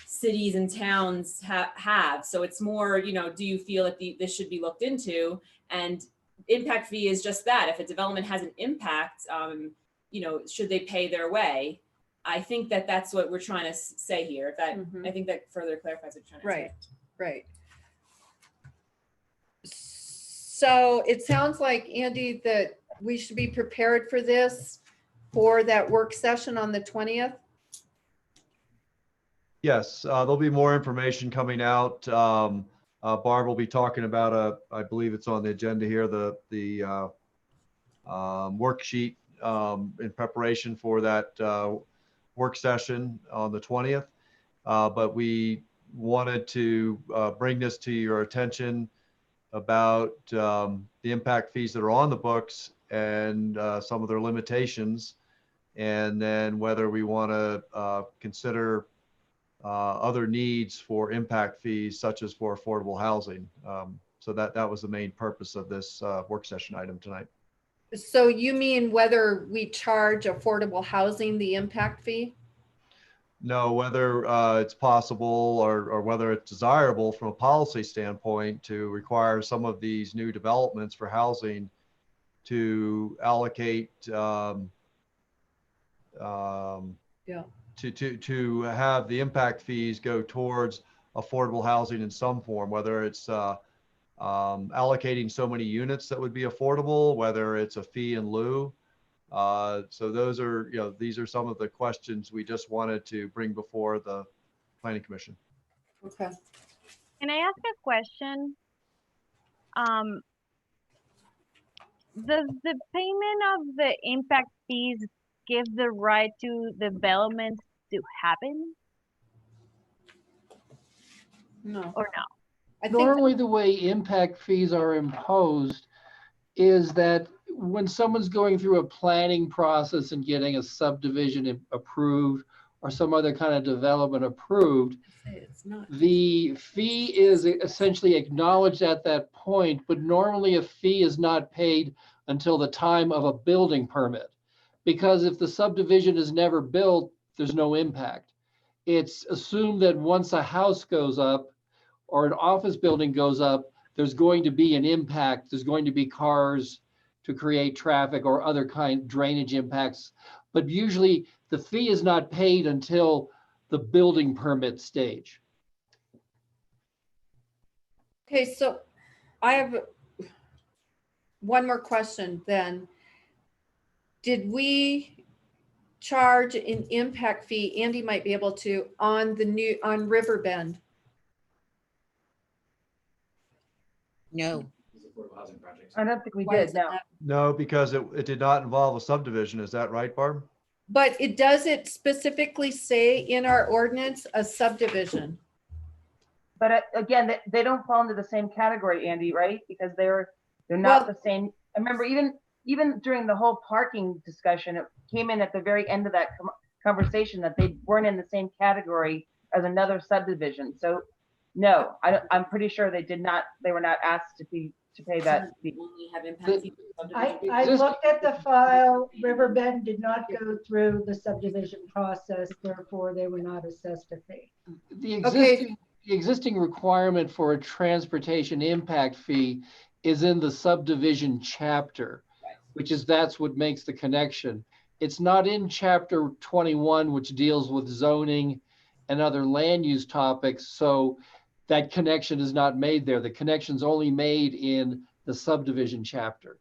S15: cities and towns have. So it's more, you know, do you feel that this should be looked into? And impact fee is just that. If a development has an impact, you know, should they pay their way? I think that that's what we're trying to say here. If that, I think that further clarifies what you're trying to say.
S4: Right. So it sounds like, Andy, that we should be prepared for this for that work session on the 20th.
S13: Yes, there'll be more information coming out. Barb will be talking about I believe it's on the agenda here, the worksheet in preparation for that work session on the 20th. But we wanted to bring this to your attention about the impact fees that are on the books and some of their limitations, and then whether we want to consider other needs for impact fees, such as for affordable housing. So that was the main purpose of this work session item tonight.
S4: So you mean whether we charge affordable housing the impact fee?
S13: No, whether it's possible or whether it's desirable from a policy standpoint to require some of these new developments for housing to allocate to have the impact fees go towards affordable housing in some form, whether it's allocating so many units that would be affordable, whether it's a fee in lieu. So those are, you know, these are some of the questions we just wanted to bring before the Planning Commission.
S4: Okay.
S17: Can I ask a question? Does the payment of the impact fees give the right to development to happen?
S4: No.
S17: Or no?
S4: I think
S19: Normally, the way impact fees are imposed is that when someone's going through a planning process and getting a subdivision approved or some other kind of development approved,
S4: it's not.
S19: the fee is essentially acknowledged at that point, but normally a fee is not paid until the time of a building permit. Because if the subdivision is never built, there's no impact. It's assumed that once a house goes up or an office building goes up, there's going to be an impact. There's going to be cars to create traffic or other kind drainage impacts. But usually the fee is not paid until the building permit stage.
S4: Okay, so I have one more question then. Did we charge an impact fee, Andy might be able to, on Riverbend?
S11: No.
S7: I don't think we
S4: Why
S7: did,
S4: is
S7: no.
S4: that?
S13: No, because it did not involve a subdivision. Is that right, Barb?
S4: But it doesn't specifically say in our ordinance a subdivision.
S7: But again, they don't fall into the same category, Andy, right? Because they're not
S4: Well-
S7: the same. I remember even during the whole parking discussion, it came in at the very end of that conversation that they weren't in the same category as another subdivision. So no, I'm pretty sure they were not asked to pay that fee.
S15: Only have impact fees for subdivision.
S6: I looked at the file. Riverbend did not go through the subdivision process, therefore they were not assessed a fee.
S19: The existing requirement for a transportation impact fee is in the subdivision chapter, that's what makes the connection. It's not in chapter 21, which deals with zoning and other land use topics. So that connection is not made there. The connection's only made in the subdivision chapter.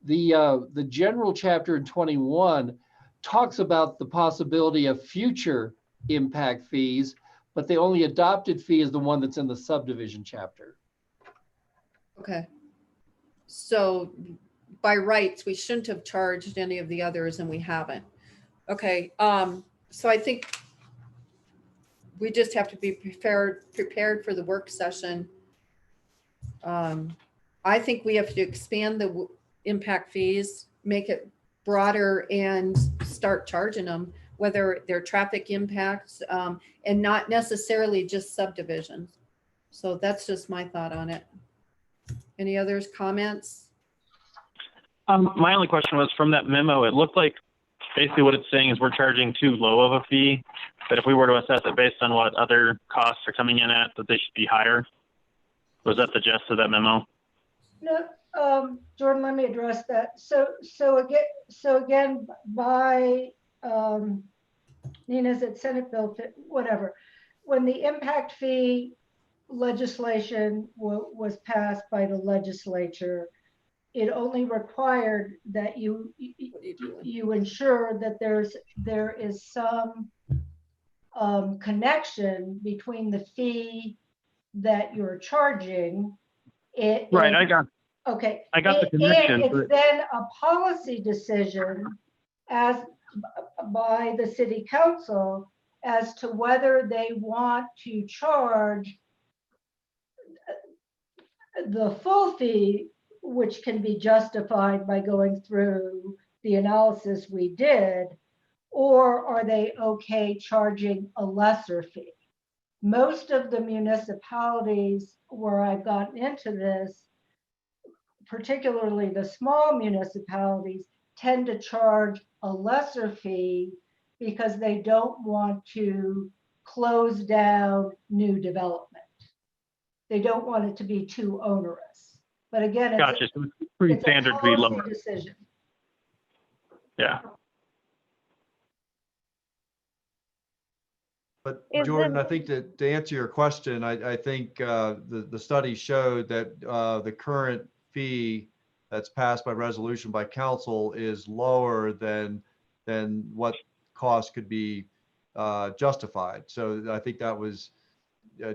S19: The general chapter in 21 talks about the possibility of future impact fees, but the only adopted fee is the one that's in the subdivision chapter.
S4: Okay. So by rights, we shouldn't have charged any of the others and we haven't. Okay, so I think we just have to be prepared for the work session. I think we have to expand the impact fees, make it broader and start charging them, whether they're traffic impacts and not necessarily just subdivisions. So that's just my thought on it. Any others, comments?
S18: My only question was from that memo, it looked like basically what it's saying is we're charging too low of a fee, but if we were to assess it based on what other costs are coming in at, that they should be higher. Was that the gist of that memo?
S6: No, Jordan, let me address that. So again, by Nina's at Senate Bill, whatever, when the impact fee legislation was passed by the legislature, it only required that you ensure that there is some connection between the fee that you're charging.
S18: Right, I got the connection.
S6: And it's then a policy decision by the city council as to whether they want to charge the full fee, which can be justified by going through the analysis we did, or are they okay charging a lesser fee? Most of the municipalities where I've gotten into this, particularly the small municipalities, tend to charge a lesser fee because they don't want to close down new development. They don't want it to be too onerous. But again,
S18: gotcha. So it's pretty standard to be lower.
S6: Decision.
S18: Yeah.
S13: But Jordan, I think that to answer your question, I think the study showed that the current fee that's passed by resolution by council is lower than what cost could be justified. So I think that was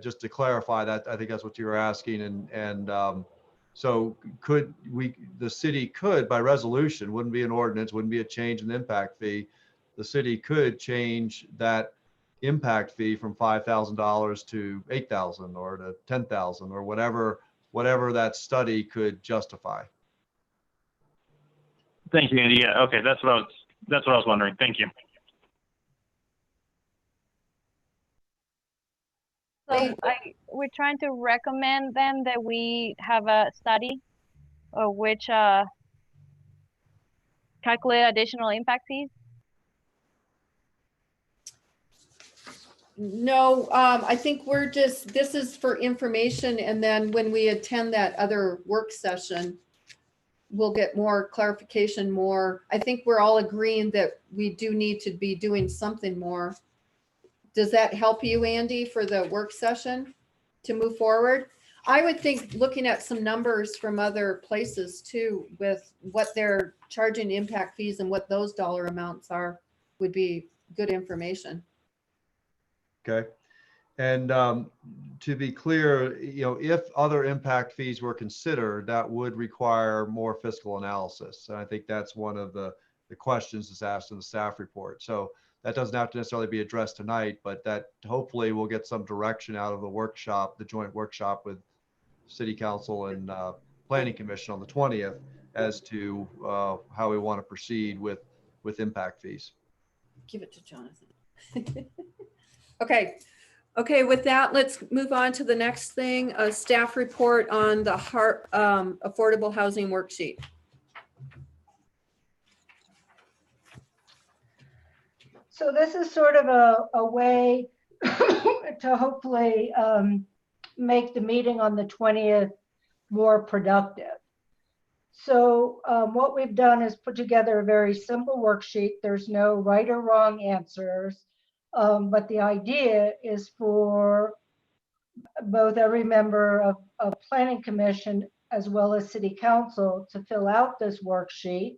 S13: just to clarify that. I think that's what you were asking, and so the city could, by resolution, wouldn't be an ordinance, wouldn't be a change in the impact fee. The city could change that impact fee from $5,000 to $8,000 or to $10,000 or whatever that study could justify.
S18: Thank you, Andy. Yeah, okay, that's what I was wondering. Thank you.
S17: So we're trying to recommend then that we have a study of which calculate additional impact fees.
S4: No, I think this is for information, and then when we attend that other work session, we'll get more clarification, I think we're all agreeing that we do need to be doing something more. Does that help you, Andy, for the work session to move forward? I would think looking at some numbers from other places too, with what they're charging impact fees and what those dollar amounts are, would be good information.
S13: Okay. And to be clear, if other impact fees were considered, that would require more fiscal analysis. And I think that's one of the questions that's asked in the staff report. So that doesn't have to necessarily be addressed tonight, but that hopefully we'll get some direction out of the workshop, the joint workshop with City Council and Planning Commission on the 20th as to how we want to proceed with impact fees.
S4: Give it to Jonathan. Okay. Okay, with that, let's move on to the next thing, a staff report on the affordable housing worksheet.
S6: So this is sort of a way to hopefully make the meeting on the 20th more productive. So what we've done is put together a very simple worksheet. There's no right or wrong answers, but the idea is for both every member of Planning Commission as well as City Council to fill out this worksheet,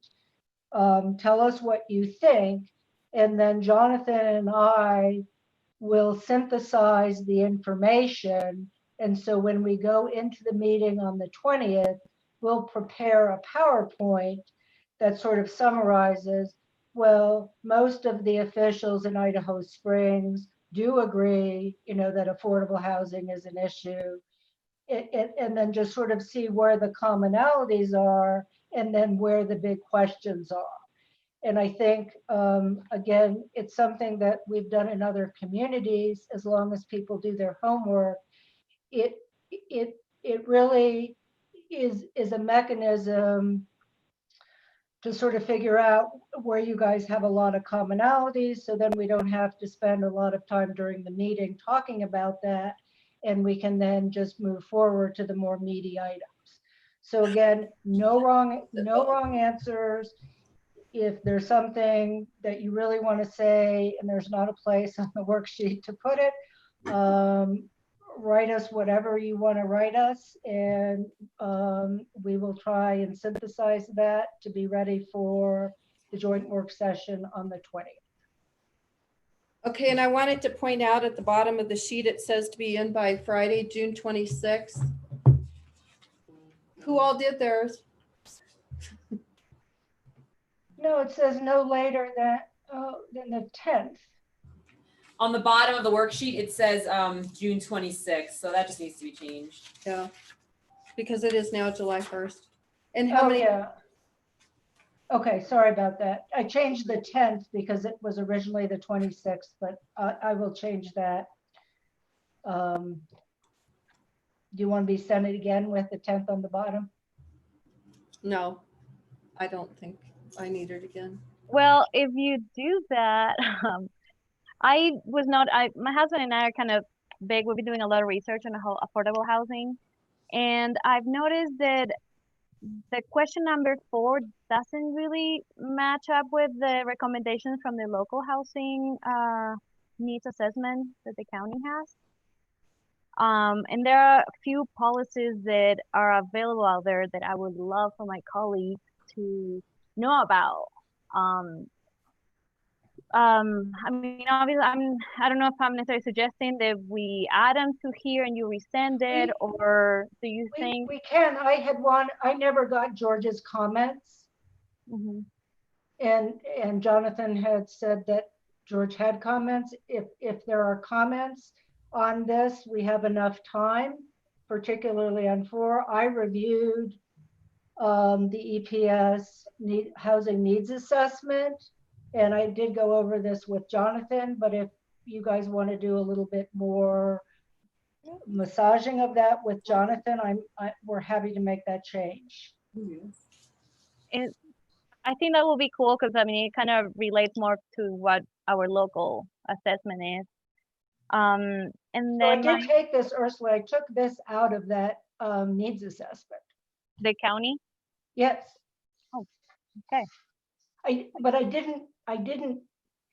S6: tell us what you think, and then Jonathan and I will synthesize the information. And so when we go into the meeting on the 20th, we'll prepare a PowerPoint that sort of summarizes, well, most of the officials in Idaho Springs do agree, that affordable housing is an issue. And then just sort of see where the commonalities are and then where the big questions are. And I think, again, it's something that we've done in other communities. As long as people do their homework, it really is a mechanism to sort of figure out where you guys have a lot of commonalities. So then we don't have to spend a lot of time during the meeting talking about that. And we can then just move forward to the more meaty items. So again, no wrong answers. If there's something that you really want to say and there's not a place on the worksheet to put it, write us whatever you want to write us, and we will try and synthesize that to be ready for the joint work session on the 20th.
S4: Okay, and I wanted to point out at the bottom of the sheet, it says to be in by Friday, June 26th. Who all did theirs?
S6: No, it says no later than the 10th.
S15: On the bottom of the worksheet, it says June 26th, so that just needs to be changed.
S4: Yeah, because it is now July 1st. And how many?
S6: Yeah. Okay, sorry about that. I changed the 10th because it was originally the 26th, but I will change that. Do you want to be sent it again with the 10th on the bottom?
S4: No, I don't think I need it again.
S17: Well, if you do that, my husband and I are kind of big. We've been doing a lot of research on the whole affordable housing. And I've noticed that the question number 4 doesn't really match up with the recommendations from the local housing needs assessment that the county has. And there are a few policies that are available out there that I would love for my colleagues to know about. I mean, obviously, I don't know if I'm necessarily suggesting that we add them to here and you resend it, or do you think?
S6: We can. I never got George's comments.
S17: Mm-hmm.
S6: And Jonathan had said that George had comments. If there are comments on this, we have enough time, particularly on 4. I reviewed the EPS housing needs assessment, and I did go over this with Jonathan, but if you guys want to do a little bit more massaging of that with Jonathan, we're happy to make that change.
S17: And I think that will be cool because, I mean, it kind of relates more to what our local assessment is. And then
S6: so I did take this, Ursula, I took this out of that needs assessment.
S17: The county?
S6: Yes.
S17: Oh, okay.
S6: But I didn't,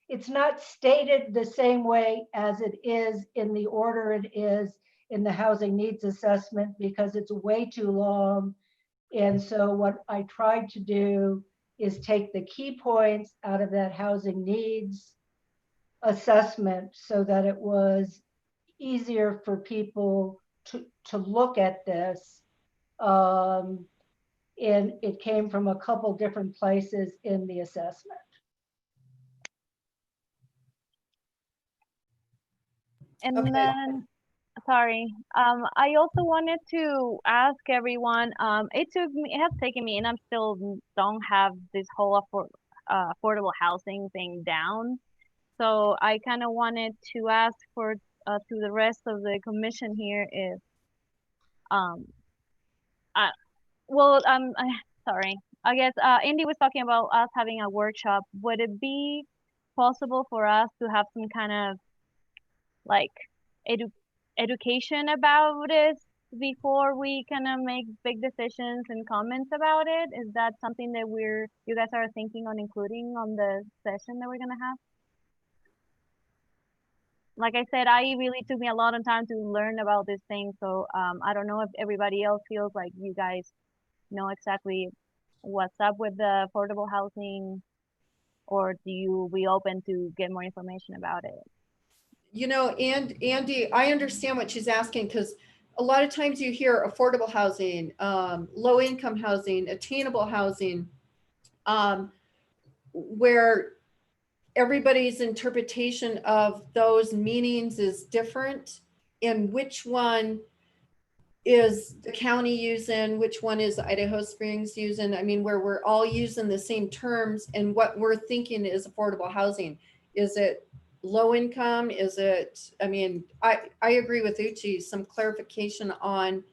S6: it's not stated the same way as it is in the order it is in the housing needs assessment because it's way too long. And so what I tried to do is take the key points out of that housing needs assessment so that it was easier for people to look at this. And it came from a couple different places in the assessment.
S17: And then, sorry, I also wanted to ask everyone, it has taken me, and I'm still don't have this whole affordable housing thing down. So I kind of wanted to ask for to the rest of the commission here if, sorry. I guess Andy was talking about us having a workshop. Would it be possible for us to have some kind of like education about this before we kind of make big decisions and comments about it? Is that something that you guys are thinking on including on the session that we're gonna have? Like I said, I really took me a lot of time to learn about this thing, so I don't know if everybody else feels like you guys know exactly what's up with the affordable housing, or do you be open to get more information about it?
S4: You know, and Andy, I understand what she's asking, because a lot of times you hear affordable housing, low income housing, attainable housing, where everybody's interpretation of those meanings is different, and which one is the county using, which one is Idaho Springs using. I mean, where we're all using the same terms, and what we're thinking is affordable housing. Is it low income? Is it, I mean, I agree with Uchi, some clarification on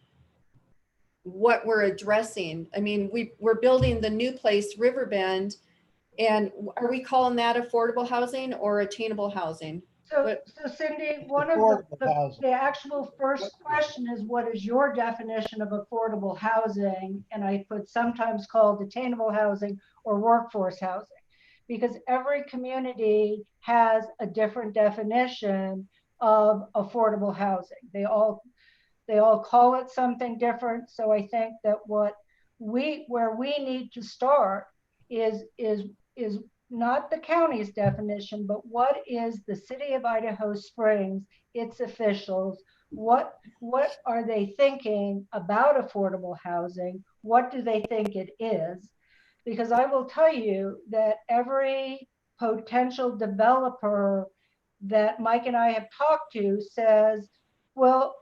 S4: what we're addressing. I mean, we're building the new place, Riverbend, and are we calling that affordable housing or attainable housing?
S6: So Cindy, one of the actual first question is, what is your definition of affordable housing? And I put sometimes called attainable housing or workforce housing, because every community has a different definition of affordable housing. They all call it something different. So I think that where we need to start is not the county's definition, but what is the city of Idaho Springs, its officials, what are they thinking about affordable housing? What do they think it is? Because I will tell you that every potential developer that Mike and I have talked to says, well,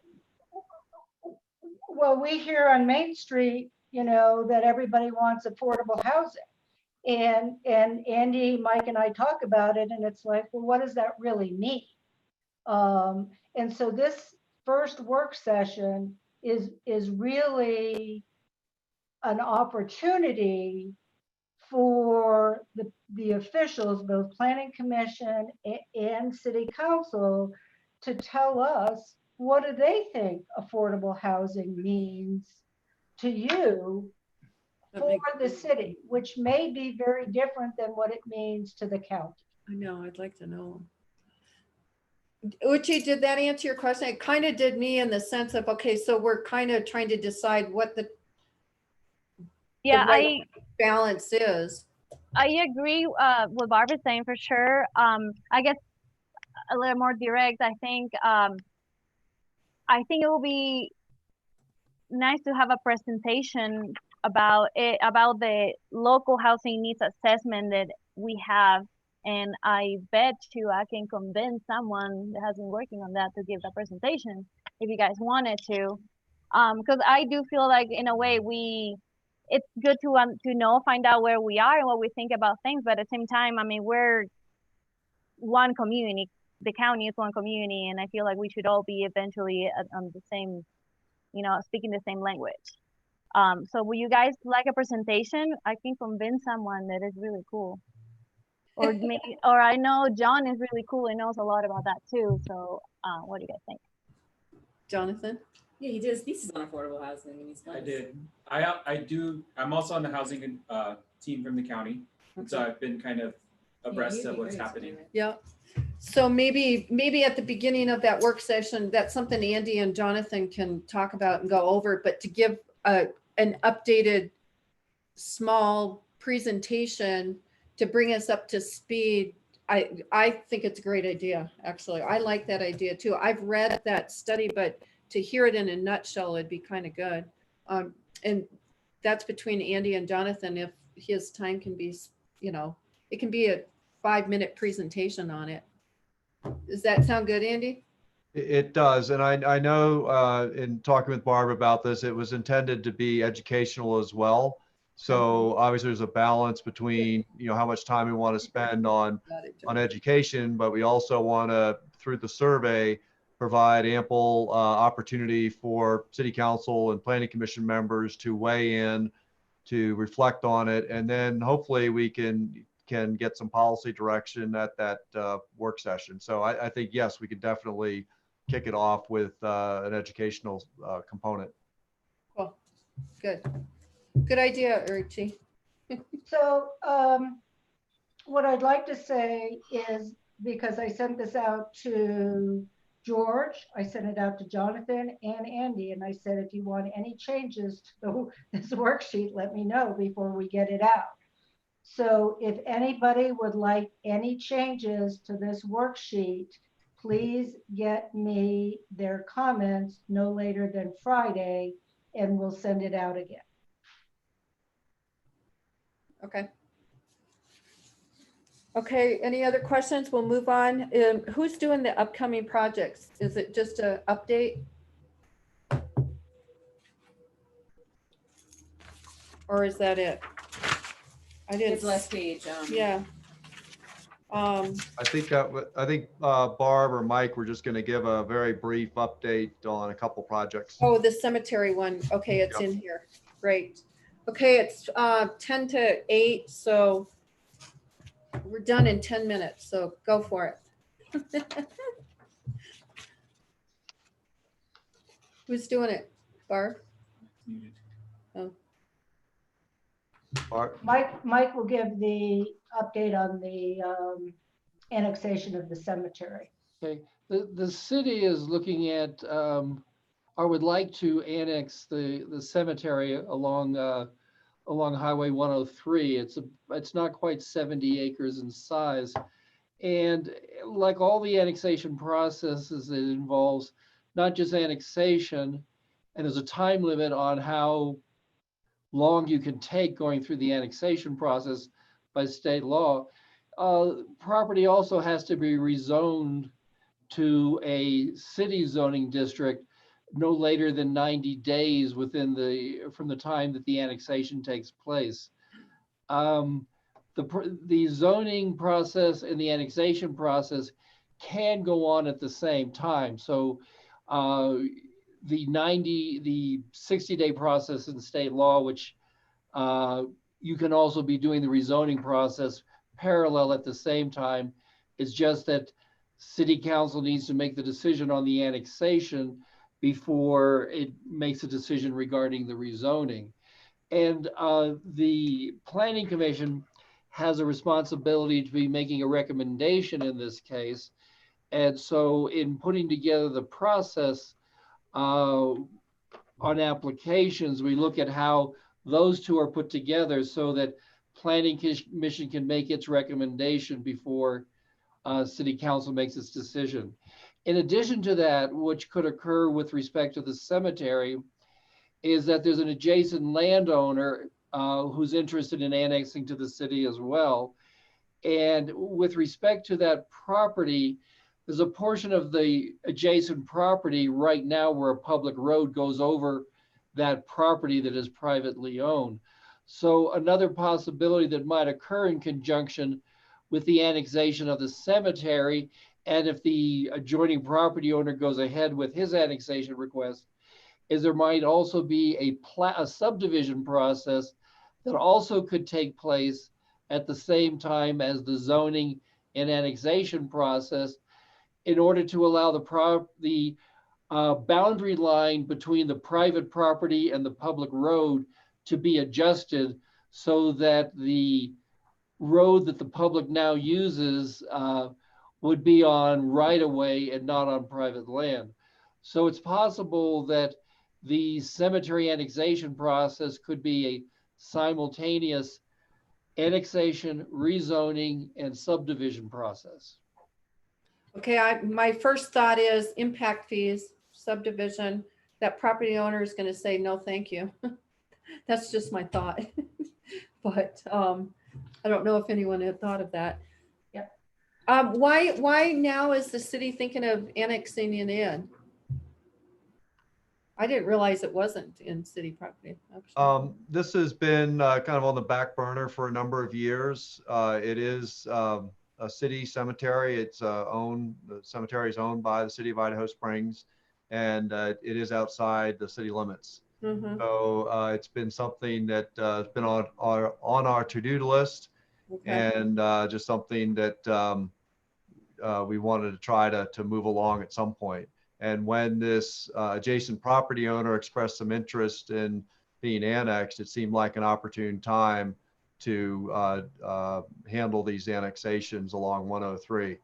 S6: we hear on Main Street, you know, that everybody wants affordable housing. And Andy, Mike, and I talk about it, and it's like, well, what does that really mean? And so this first work session is really an opportunity for the officials, both Planning Commission and City Council, to tell us, what do they think affordable housing means to you for the city, which may be very different than what it means to the county.
S4: I know, I'd like to know. Uchi, did that answer your question? It kind of did me, in the sense of, okay, so we're kind of trying to decide what the right balance is.
S17: I agree with Barbara saying, for sure. I guess a little more direct, I think it will be nice to have a presentation about the local housing needs assessment that we have, and I bet you I can convince someone that has been working on that to give that presentation if you guys wanted to, because I do feel like, in a way, it's good to find out where we are and what we think about things, but at the same time, I mean, we're one community. The county is one community, and I feel like we should all be eventually on the same, speaking the same language. So will you guys like a presentation? I can convince someone that is really cool. Or maybe, or I know John is really cool and knows a lot about that too. So what do you guys think?
S4: Jonathan?
S15: Yeah, he did his thesis on affordable housing, and he's nice.
S3: I did. I do. I'm also on the housing team from the county, so I've been kind of abreast of what's happening.
S4: Yeah. So maybe at the beginning of that work session, that's something Andy and Jonathan can talk about and go over, but to give an updated small presentation to bring us up to speed, I think it's a great idea, actually. I like that idea too. I've read that study, but to hear it in a nutshell would be kind of good. And that's between Andy and Jonathan, if his time can be, it can be a 5-minute presentation on it. Does that sound good, Andy?
S13: It does. And I know in talking with Barb about this, it was intended to be educational as well. So obviously there's a balance between, how much time we want to spend on education, but we also want to, through the survey, provide ample opportunity for city council and planning commission members to weigh in, to reflect on it, and then hopefully we can get some policy direction at that work session. So I think, yes, we could definitely kick it off with an educational component.
S4: Cool. Good. Good idea, Richie.
S6: So what I'd like to say is, because I sent this out to George, I sent it out to Jonathan and Andy, and I said, if you want any changes to this worksheet, let me know before we get it out. So if anybody would like any changes to this worksheet, please get me their comments no later than Friday, and we'll send it out again.
S4: Okay. Okay, any other questions? We'll move on. Who's doing the upcoming projects? Is it just an update? Or is that it? I didn't.
S15: It's last page.
S4: Yeah.
S13: I think Barb or Mike were just going to give a very brief update on a couple projects.
S4: Oh, the cemetery one. Okay, it's in here. Great. Okay, it's 10 to 8, so we're done in 10 minutes, so go for it. Who's doing it? Barb? Oh.
S13: Barb?
S6: Mike will give the update on the annexation of the cemetery.
S19: Okay, the city is looking at, or would like to annex the cemetery along Highway 103. It's not quite 70 acres in size. And like all the annexation processes, it involves not just annexation, and there's a time limit on how long you can take going through the annexation process by state law. Property also has to be rezoned to a city zoning district no later than 90 days from the time that the annexation takes place. The zoning process and the annexation process can go on at the same time. So the 60-day process in state law, which you can also be doing the rezoning process parallel at the same time. It's just that city council needs to make the decision on the annexation before it makes a decision regarding the rezoning. And the planning commission has a responsibility to be making a recommendation in this case. And so in putting together the process on applications, we look at how those two are put together so that planning commission can make its recommendation before city council makes its decision. In addition to that, which could occur with respect to the cemetery, is that there's an adjacent landowner who's interested in annexing to the city as well. And with respect to that property, there's a portion of the adjacent property right now where a public road goes over that property that is privately owned. So another possibility that might occur in conjunction with the annexation of the cemetery, and if the adjoining property owner goes ahead with his annexation request, is there might also be a subdivision process that also could take place at the same time as the zoning and annexation process in order to allow the boundary line between the private property and the public road to be adjusted so that the road that the public now uses would be on right of way and not on private land. So it's possible that the cemetery annexation process could be a simultaneous annexation, rezoning, and subdivision process.
S4: Okay, my first thought is impact fees, subdivision, that property owner is going to say, no, thank you. That's just my thought. But I don't know if anyone had thought of that.
S6: Yep.
S4: Why now is the city thinking of annexing it in? I didn't realize it wasn't in city property.
S13: This has been kind of on the back burner for a number of years. It is a city cemetery. It's the cemetery is owned by the city of Idaho Springs, and it is outside the city limits.
S4: Mhm.
S13: So it's been something that has been on our to-do list,
S4: Okay.
S13: and just something that we wanted to try to move along at some point. And when this adjacent property owner expressed some interest in being annexed, it seemed like an opportune time to handle these annexations along 103.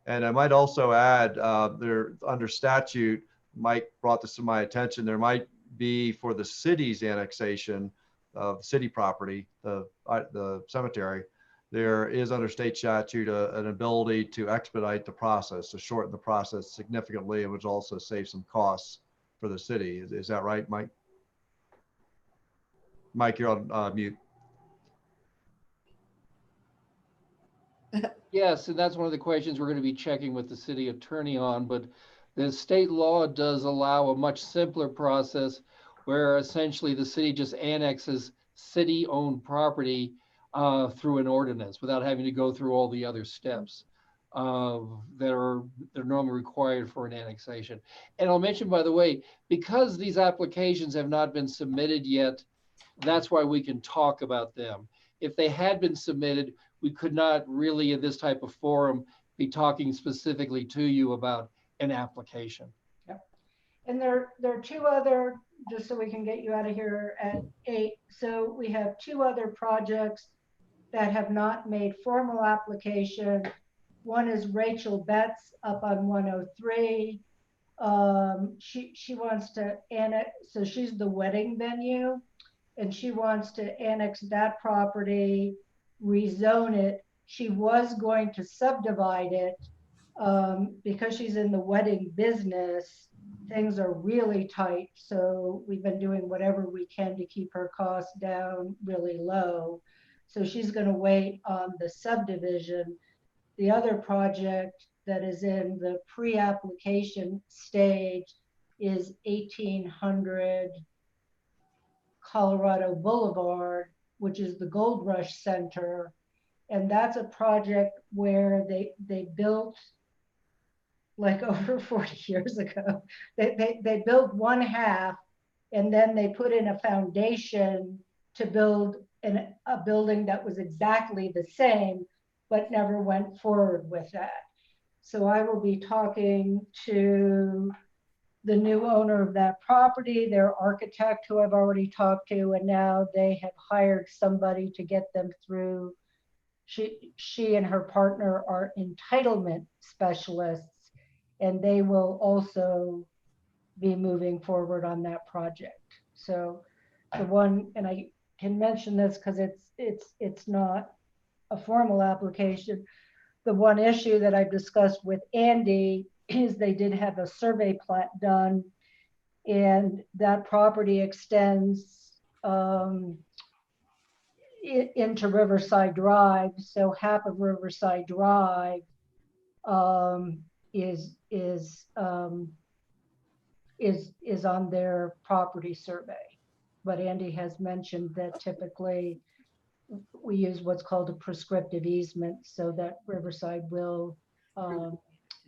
S13: And I might also add, there under statute, Mike brought this to my attention, there might be for the city's annexation of city property, the cemetery, there is under state statute an ability to expedite the process, to shorten the process significantly, and which also save some costs for the city. Is that right, Mike? Mike, you're on mute.
S19: Yes, and that's one of the questions we're going to be checking with the city attorney on, but the state law does allow a much simpler process where essentially the city just annexes city-owned property through an ordinance without having to go through all the other steps that are normally required for an annexation. And I'll mention, by the way, because these applications have not been submitted yet, that's why we can talk about them. If they had been submitted, we could not really in this type of forum be talking specifically to you about an application.
S6: And there are two other, just so we can get you out of here at 8. So we have 2 other projects that have not made formal application. One is Rachel Betts up on 103. She wants to annex, so she's the wedding venue, and she wants to annex that property, rezone it. She was going to subdivide it because she's in the wedding business. Things are really tight, so we've been doing whatever we can to keep her costs down really low. So she's going to wait on the subdivision. The other project that is in the pre-application stage is 1800 Colorado Boulevard, which is the Gold Rush Center. And that's a project where they built, like over 40 years ago, they built one half, and then they put in a foundation to build a building that was exactly the same, but never went forward with that. So I will be talking to the new owner of that property, their architect, who I've already talked to, and now they have hired somebody to get them through. She and her partner are entitlement specialists, and they will also be moving forward on that project. So the one, and I can mention this because it's not a formal application. The one issue that I've discussed with Andy is they did have a survey plat done, and that property extends into Riverside Drive. So half of Riverside Drive is on their property survey. But Andy has mentioned that typically we use what's called a prescriptive easement so that Riverside will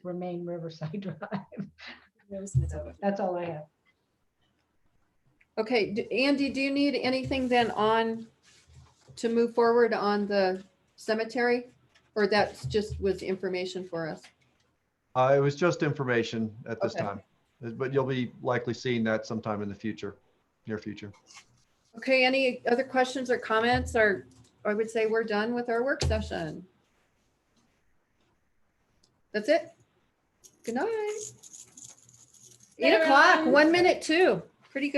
S6: remain Riverside Drive. That's all I have.
S4: Okay, Andy, do you need anything then on to move forward on the cemetery? Or that's just was information for us?
S13: It was just information at this
S4: Okay.
S13: time, but you'll be likely seeing that sometime in the future, near future.
S4: Okay, any other questions or comments? Or I would say we're done with our work session. That's it. Good night. 8 o'clock, 1 minute too. Pretty good.